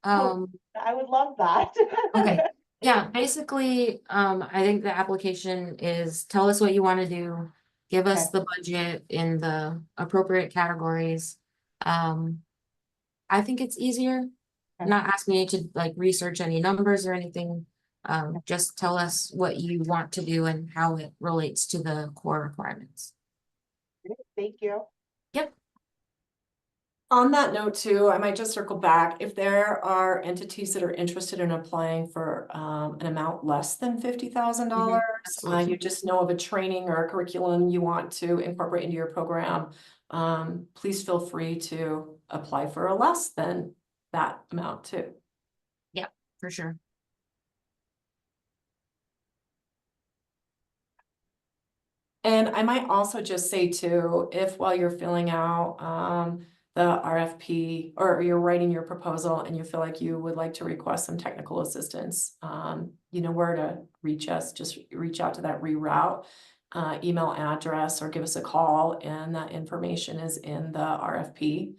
Oh. I would love that. Okay. Yeah, basically, I think the application is tell us what you want to do, give us Okay. the budget in the appropriate categories. I think it's easier. Okay. Not asking you to like research any numbers or anything. Just tell us what you want to do and how it relates to the core requirements. Thank you. Yep. On that note too, I might just circle back. If there are entities that are interested in applying for an amount less than $50,000, absolutely. you just know of a training or a curriculum you want to incorporate into your program, please feel free to apply for a less than that amount too. For sure. And I might also just say too, if while you're filling out the RFP or you're writing your proposal and you feel like you would like to request some technical assistance, you know where to reach us. Just reach out to that reroute email address or give us a call, and that information is in the RFP.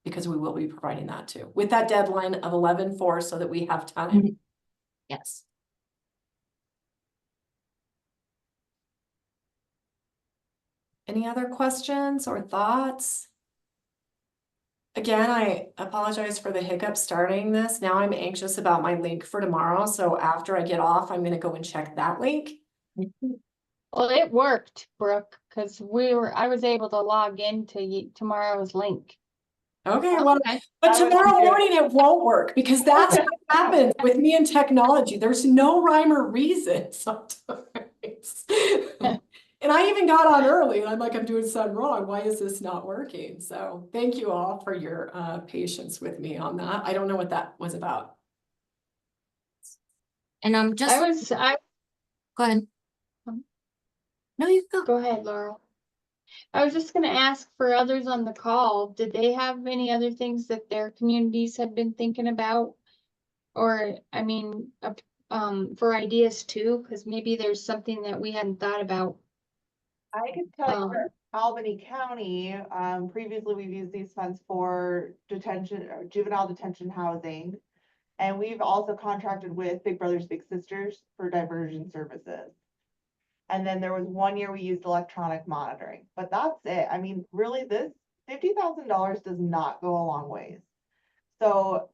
Because we will be providing that too, with that deadline of 11/4 so that we have time. Yes. Any other questions or thoughts? Again, I apologize for the hiccup starting this. Now I'm anxious about my link for tomorrow. So after I get off, I'm gonna go and check that link. Well, it worked, Brooke, because I was able to log into tomorrow's link. Okay, well, Okay. but That was tomorrow cute. morning it won't work because that's what happens with me and technology. There's no rhyme or reason sometimes. And I even got on early and I'm like, I'm doing something wrong. Why is this not working? So thank you all for your patience with me on that. I don't know what that was about. And I go ahead. Um, No, you go. Go ahead, Laurel. I was just gonna ask for others on the call, did they have any other things that their communities had been thinking about? Or, I mean, for ideas too, because maybe there's something that we hadn't thought about. I could tell you for Albany County, previously we've used these funds for detention, or juvenile detention housing. And we've also contracted with Big Brothers Big Sisters for diversion services. And then there was 1 year we used electronic monitoring, but that's it. I mean, really, this $50,000 does not go a long ways. So,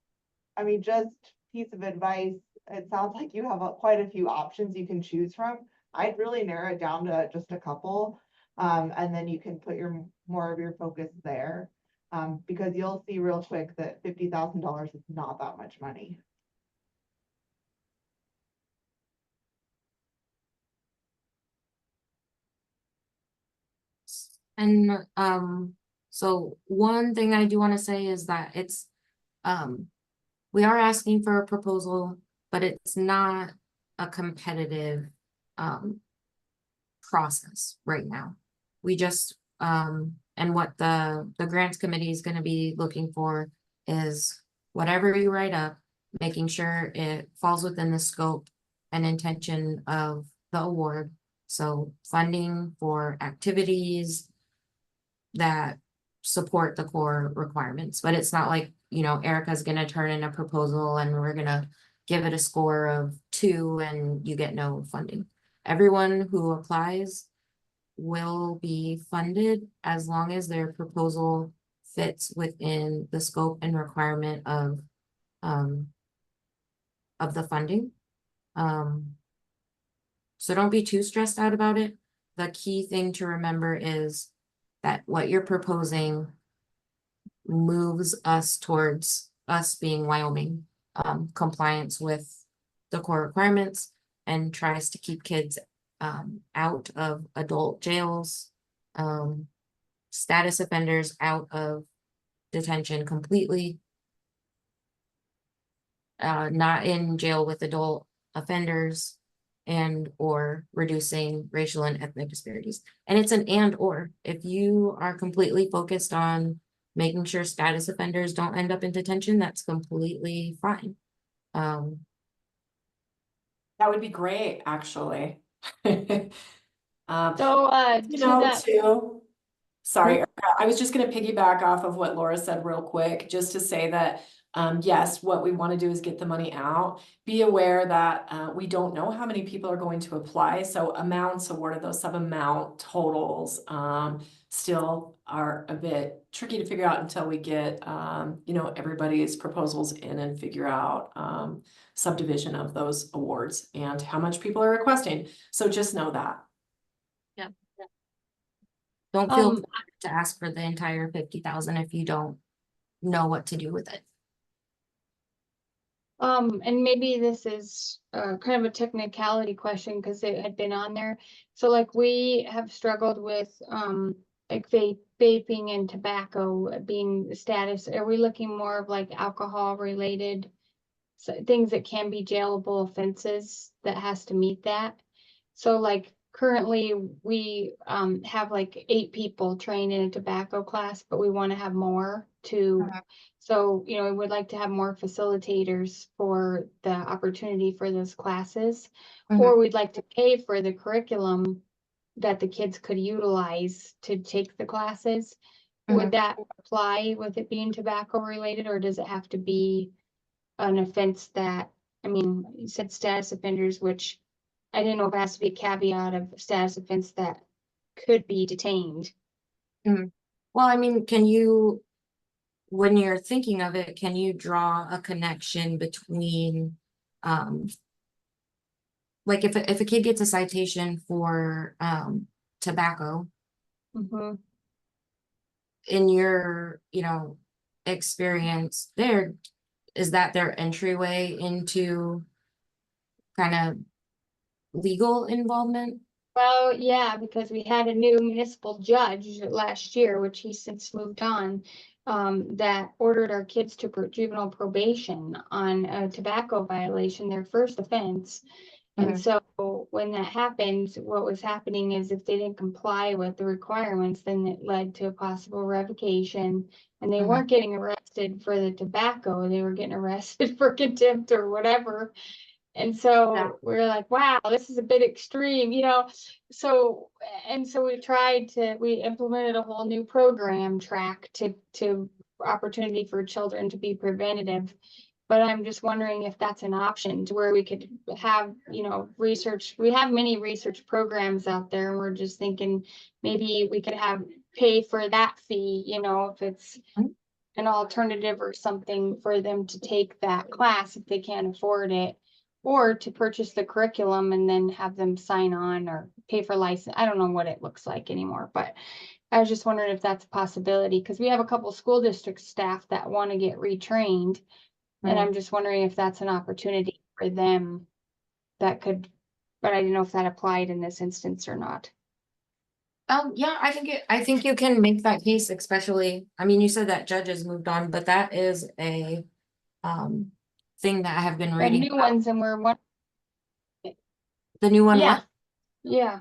I mean, just piece of advice, it sounds like you have quite a few options you can choose from. I'd really narrow it down to just a couple, and then you can put more of your focus there, because you'll see real quick that $50,000 is not that much money. And so one thing I do want to say is that it's we are asking for a proposal, but it's not a competitive process right now. We just and what the grants committee is going to be looking for is whatever you write up, making sure it falls within the scope and intention of the award. So funding for activities that support the core requirements, but it's not like, you know, Erica's gonna turn in a proposal and we're gonna give it a score of 2 and you get no funding. Everyone who applies will be funded as long as their proposal fits within the scope and requirement of the funding. So don't be too stressed out about it. The key thing to remember is that what you're proposing moves us towards us being Wyoming. compliance with the core requirements and tries to keep kids out of adult jails, status offenders out of detention completely, not in jail with adult offenders, and or reducing racial and ethnic disparities. And it's an and or. If you are completely focused on making sure status offenders don't end up in detention, that's completely fine. That would be great, actually. So, You to know, that, too, sorry, Erica, I was just gonna piggyback off of what Laura said real quick, just to say that, yes, what we want to do is get the money out. Be aware that we don't know how many people are going to apply, so amounts awarded, those sub-amount totals, still are a bit tricky to figure out until we get, you know, everybody's proposals in and figure out subdivision of those awards and how much people are requesting. So just know that. Don't feel Um, to ask for the entire 50,000 if you don't know what to do with it. and maybe this is kind of a technicality question because it had been on there. So like we have struggled with like vaping and tobacco being the status. Are we looking more of like alcohol related things that can be jailable offenses that has to meet that? So like currently we have like 8 people trained in a tobacco class, but we want to have more to. So, you know, we would like to have more facilitators for the opportunity for those classes, or we'd like to pay for the curriculum that the kids could utilize to take the classes. Would that apply with it being tobacco related, or does it have to be an offense that, I mean, you said status offenders, which I didn't know if it has to be a caveat of status offense that could be detained. Well, I mean, can you, when you're thinking of it, can you draw a connection between, like if a kid gets a citation for tobacco, Mhm. in your, you know, experience there, is that their entryway into kind of legal involvement? Well, yeah, because we had a new municipal judge last year, which he's since moved on, that ordered our kids to juvenile probation on a tobacco violation, their first offense. And so when that happened, what was happening is if they didn't comply with the requirements, then it led to a possible revocation. And they weren't getting arrested for the tobacco, they were getting arrested for contempt or whatever. And so we're like, wow, this is a bit extreme, you know? So, and so we implemented a whole new program track to opportunity for children to be preventative. But I'm just wondering if that's an option to where we could have, you know, research. We have many research programs out there, and we're just thinking maybe we could have pay for that fee, you know, if it's an alternative or something for them to take that class if they can't afford it, or to purchase the curriculum and then have them sign on or pay for license. I don't know what it looks like anymore, but I was just wondering if that's a possibility because we have a couple school district staff that want to get retrained. And I'm just wondering if that's an opportunity for them that could, but I didn't know if that applied in this instance or not. Yeah, I think you can make that case, especially, I mean, you said that judges moved on, but that is a thing that I have been The reading new about. ones, and we're one, The new one, yeah, what? yeah.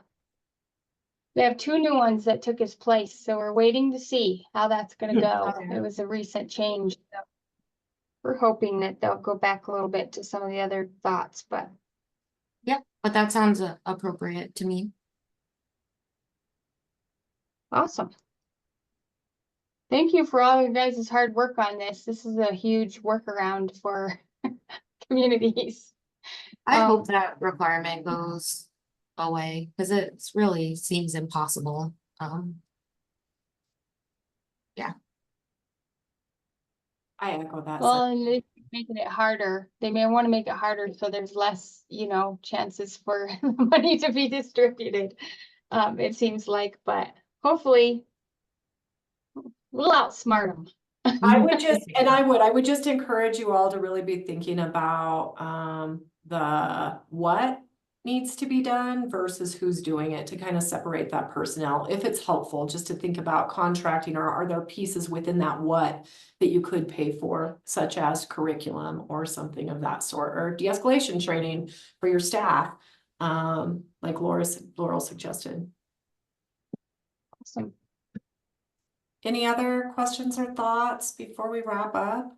We have 2 new ones that took his place, so we're waiting to see how that's gonna go. Okay. It was a recent change. So we're hoping that they'll go back a little bit to some of the other thoughts, but Yep, but that sounds appropriate to me. awesome. Thank you for all your guys' hard work on this. This is a huge workaround for communities. I hope that requirement goes away, because it really seems impossible. I echo that. Well, and they're making it harder. They may want to make it harder so there's less, you know, chances for money to be distributed. It seems like, but hopefully we'll outsmart them. I would just, and I would just encourage you all to really be thinking about the what needs to be done versus who's doing it, to kind of separate that personnel. If it's helpful, just to think about contracting, or are there pieces within that what that you could pay for, such as curriculum or something of that sort, or de-escalation training for your staff, like Laurel suggested. Awesome. Any other questions or thoughts before we wrap up?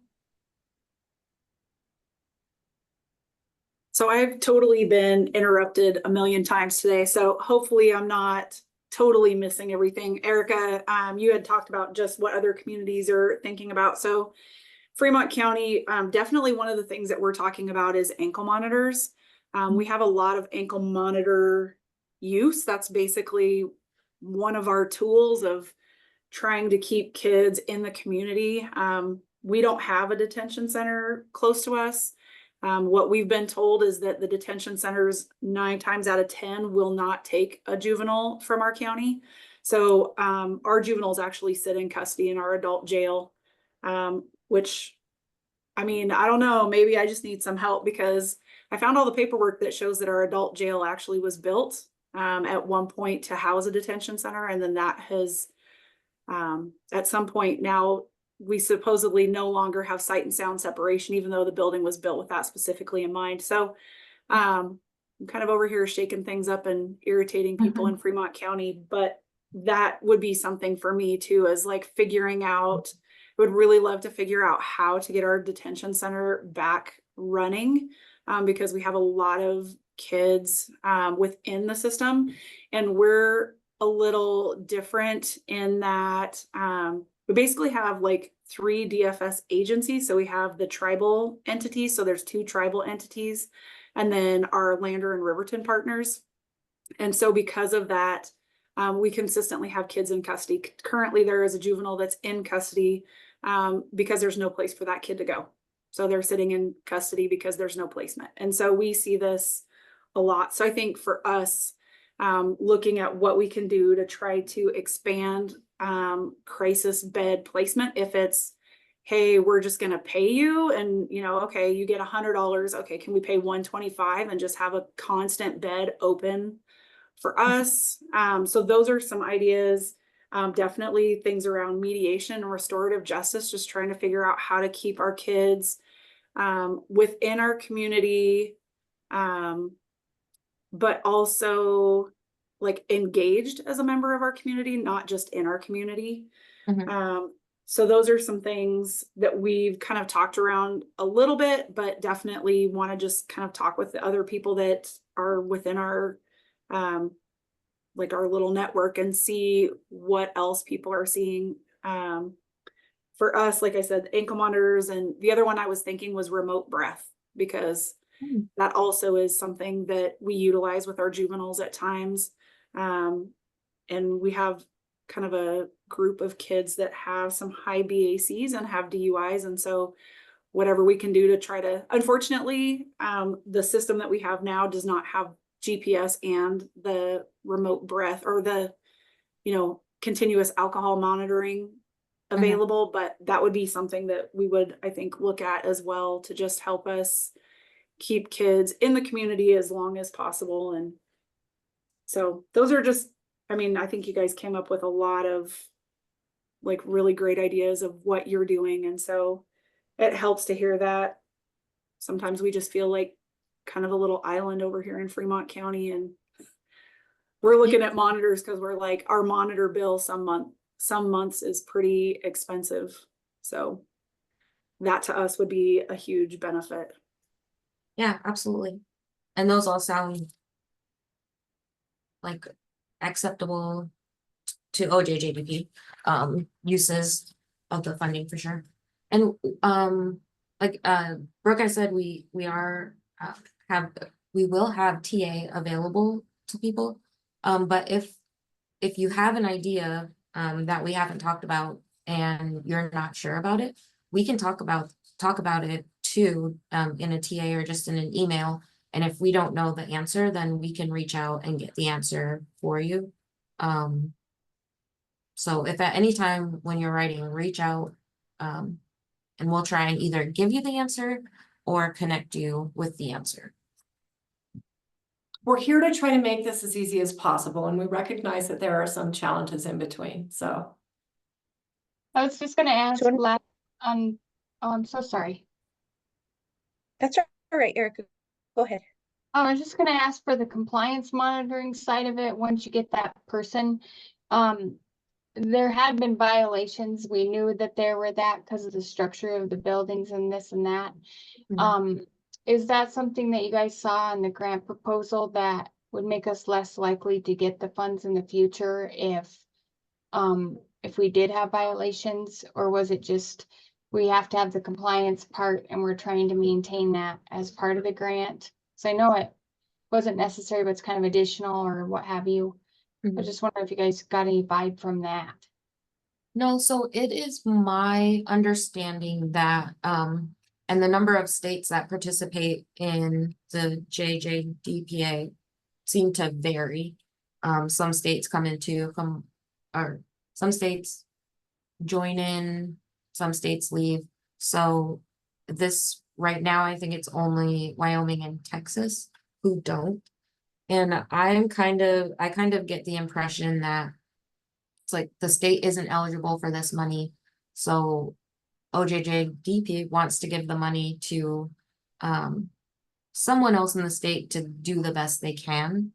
So I've totally been interrupted a million times today, so hopefully I'm not totally missing everything. Erica, you had talked about just what other communities are thinking about. So Fremont County, definitely one of the things that we're talking about is ankle monitors. We have a lot of ankle monitor use. That's basically one of our tools of trying to keep kids in the community. We don't have a detention center close to us. What we've been told is that the detention centers 9 times out of 10 will not take a juvenile from our county. So our juveniles actually sit in custody in our adult jail, which, I mean, I don't know, maybe I just need some help, because I found all the paperwork that shows that our adult jail actually was built at one point to house a detention center. And then that has, at some point now, we supposedly no longer have sight and sound separation, even though the building was built with that specifically in mind. So I'm kind of over here shaking things up and irritating people in Fremont County, but that would be something for me too, is like figuring out, would really love to figure out how to get our detention center back running, because we have a lot of kids within the system, and we're a little different in that we basically have like 3 DFS agencies. So we have the tribal entities. So there's 2 tribal entities, and then our Lander and Riverton partners. And so because of that, we consistently have kids in custody. Currently, there is a juvenile that's in custody because there's no place for that kid to go. So they're sitting in custody because there's no placement. And so we see this a lot. So I think for us, looking at what we can do to try to expand crisis bed placement. If it's, hey, we're just going to pay you, and okay, you get $100. Okay, can we pay $125 and just have a constant bed open for us? So those are some ideas. Definitely things around mediation and restorative justice, just trying to figure out how to keep our kids within our community, but also like engaged as a member of our community, not just in our community. So those are some things that we've kind of talked around a little bit, but definitely want to just kind of talk with the other people that are within our like our little network, and see what else people are seeing. For us, like I said, ankle monitors, and the other one I was thinking was remote breath, because that also is something that we utilize with our juveniles at times. And we have kind of a group of kids that have some high BACs and have DUIs. And so whatever we can do to try to, unfortunately, the system that we have now does not have GPS and the remote breath, or the, continuous alcohol monitoring available, but that would be something that we would, I think, look at as well, to just help us keep kids in the community as long as possible. And so those are just, I think you guys came up with a lot of like really great ideas of what you're doing. And so it helps to hear that. Sometimes we just feel like kind of a little island over here in Fremont County, and we're looking at monitors because we're like, our monitor bill some months is pretty expensive. So that to us would be a huge benefit. Yeah, absolutely. And those all sound like acceptable to OJJDP uses of the funding for sure. And like Brooke, I said, we will have TA available to people. But if you have an idea that we haven't talked about and you're not sure about it, we can talk about it too, in a TA or just in an email. And if we don't know the answer, then we can reach out and get the answer for you. So if at any time when you're writing, reach out And we'll try and either give you the answer or connect you with the answer. We're here to try to make this as easy as possible, and we recognize that there are some challenges in between, so. I was just gonna ask So- oh, I'm so sorry. That's all right, Erica. Go ahead. I was just gonna ask for the compliance monitoring side of it, once you get that person. There had been violations. We knew that there were that because of the structure of the buildings and this and that. Mhm. Is that something that you guys saw in the grant proposal that would make us less likely to get the funds in the future if we did have violations? Or was it just, we have to have the compliance part and we're trying to maintain that as part of the grant? So I know it wasn't necessary, but it's kind of additional or what have you. I Mhm. just wonder if you guys got any vibe from that. No, so it is my understanding that, and the number of states that participate in the JJDPA seem to vary. Some states or some states join in, some states leave. So this, right now, I think it's only Wyoming and Texas who don't. And I kind of get the impression that it's like the state isn't eligible for this money. So OJJDP wants to give the money to someone else in the state to do the best they can.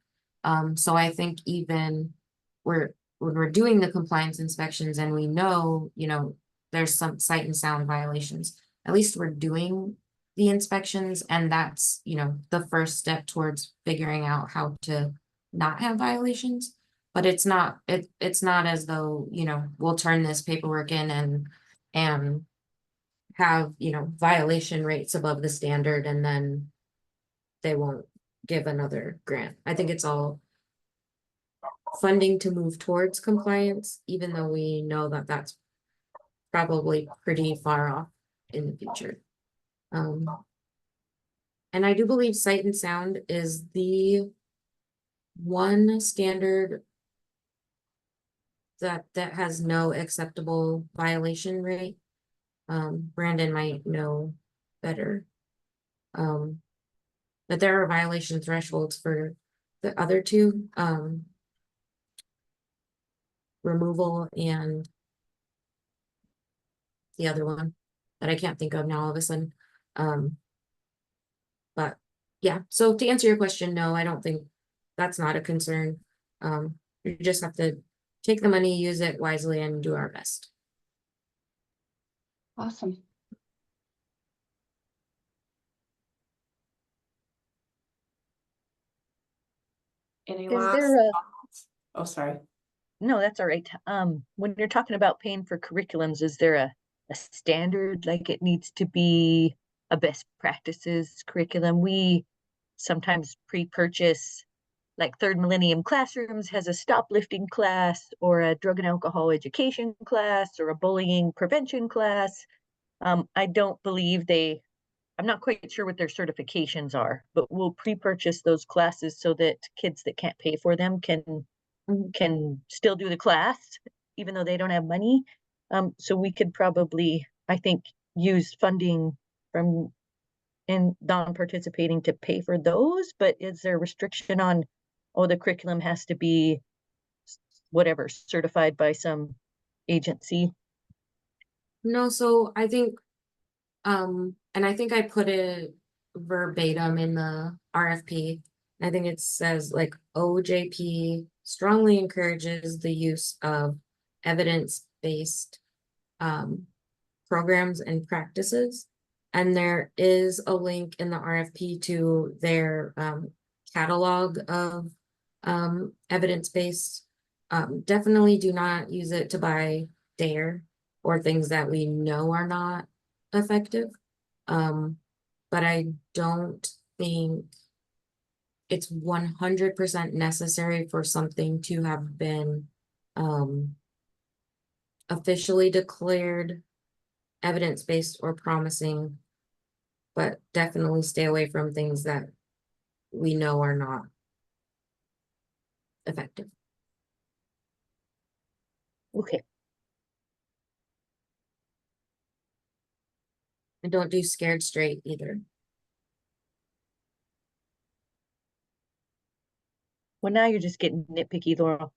So I think even when we're doing the compliance inspections and we know, there's some sight and sound violations, at least we're doing the inspections, and that's, the first step towards figuring out how to not have violations. But it's not as though, we'll turn this paperwork in and have, violation rates above the standard and then they won't give another grant. I think it's all funding to move towards compliance, even though we know that that's probably pretty far off in the future. And I do believe sight and sound is the one standard that has no acceptable violation rate. Brandon might know better. But there are violation thresholds for the other two, removal and the other one that I can't think of now all of a sudden. But yeah, so to answer your question, no, I don't think that's not a concern. You just have to take the money, use it wisely, and do our best. Awesome. Any Is last there a, thoughts? Oh, sorry. no, that's all right. When you're talking about paying for curriculums, is there a standard, like it needs to be a best practices curriculum? We sometimes pre-purchase, like Third Millennium Classrooms has a stop lifting class or a drug and alcohol education class or a bullying prevention class. I don't believe I'm not quite sure what their certifications are, but we'll pre-purchase those classes so that kids that can't pay for them can still do the class, even though they don't have money. So we could probably, I think, use funding from in non-participating to pay for those, but is there a restriction on, oh, the curriculum has to be whatever, certified by some agency? No, so I think, and I think I put it verbatim in the RFP. I think it says like OJP strongly encourages the use of evidence-based programs and practices. And there is a link in the RFP to their catalog of evidence-based. Definitely do not use it to buy DARE or things that we know are not effective. But I don't think it's 100% necessary for something to have been officially declared evidence-based or promising, but definitely stay away from things that we know are not effective. Okay. And don't do scared straight either. Well, now you're just getting nitpicky, Laurel.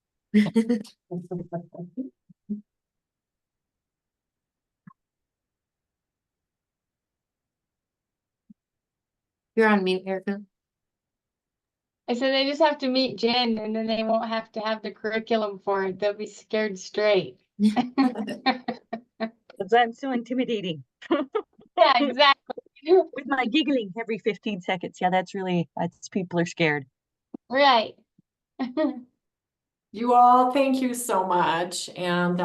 You're on mute, Erica. I said they just have to meet Jen and then they won't have to have the curriculum for it. They'll be scared straight. Because I'm so intimidating Yeah, exactly. with my giggling every 15 seconds. Yeah, that's people are scared. Right. You all, thank you so much. And,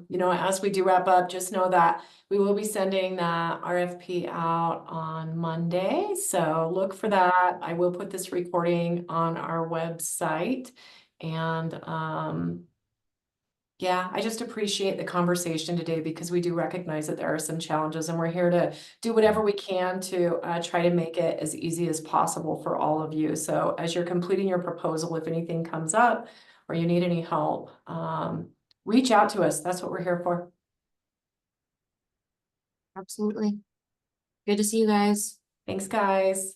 you know, as we do wrap up, just know that we will be sending that RFP out on Monday. So look for that. I will put this recording on our website. And, yeah, I just appreciate the conversation today because we do recognize that there are some challenges and we're here to do whatever we can to try to make it as easy as possible for all of you. So as you're completing your proposal, if anything comes up or you need any help, reach out to us. That's what we're here for. Absolutely. Good to see you guys. Thanks, guys.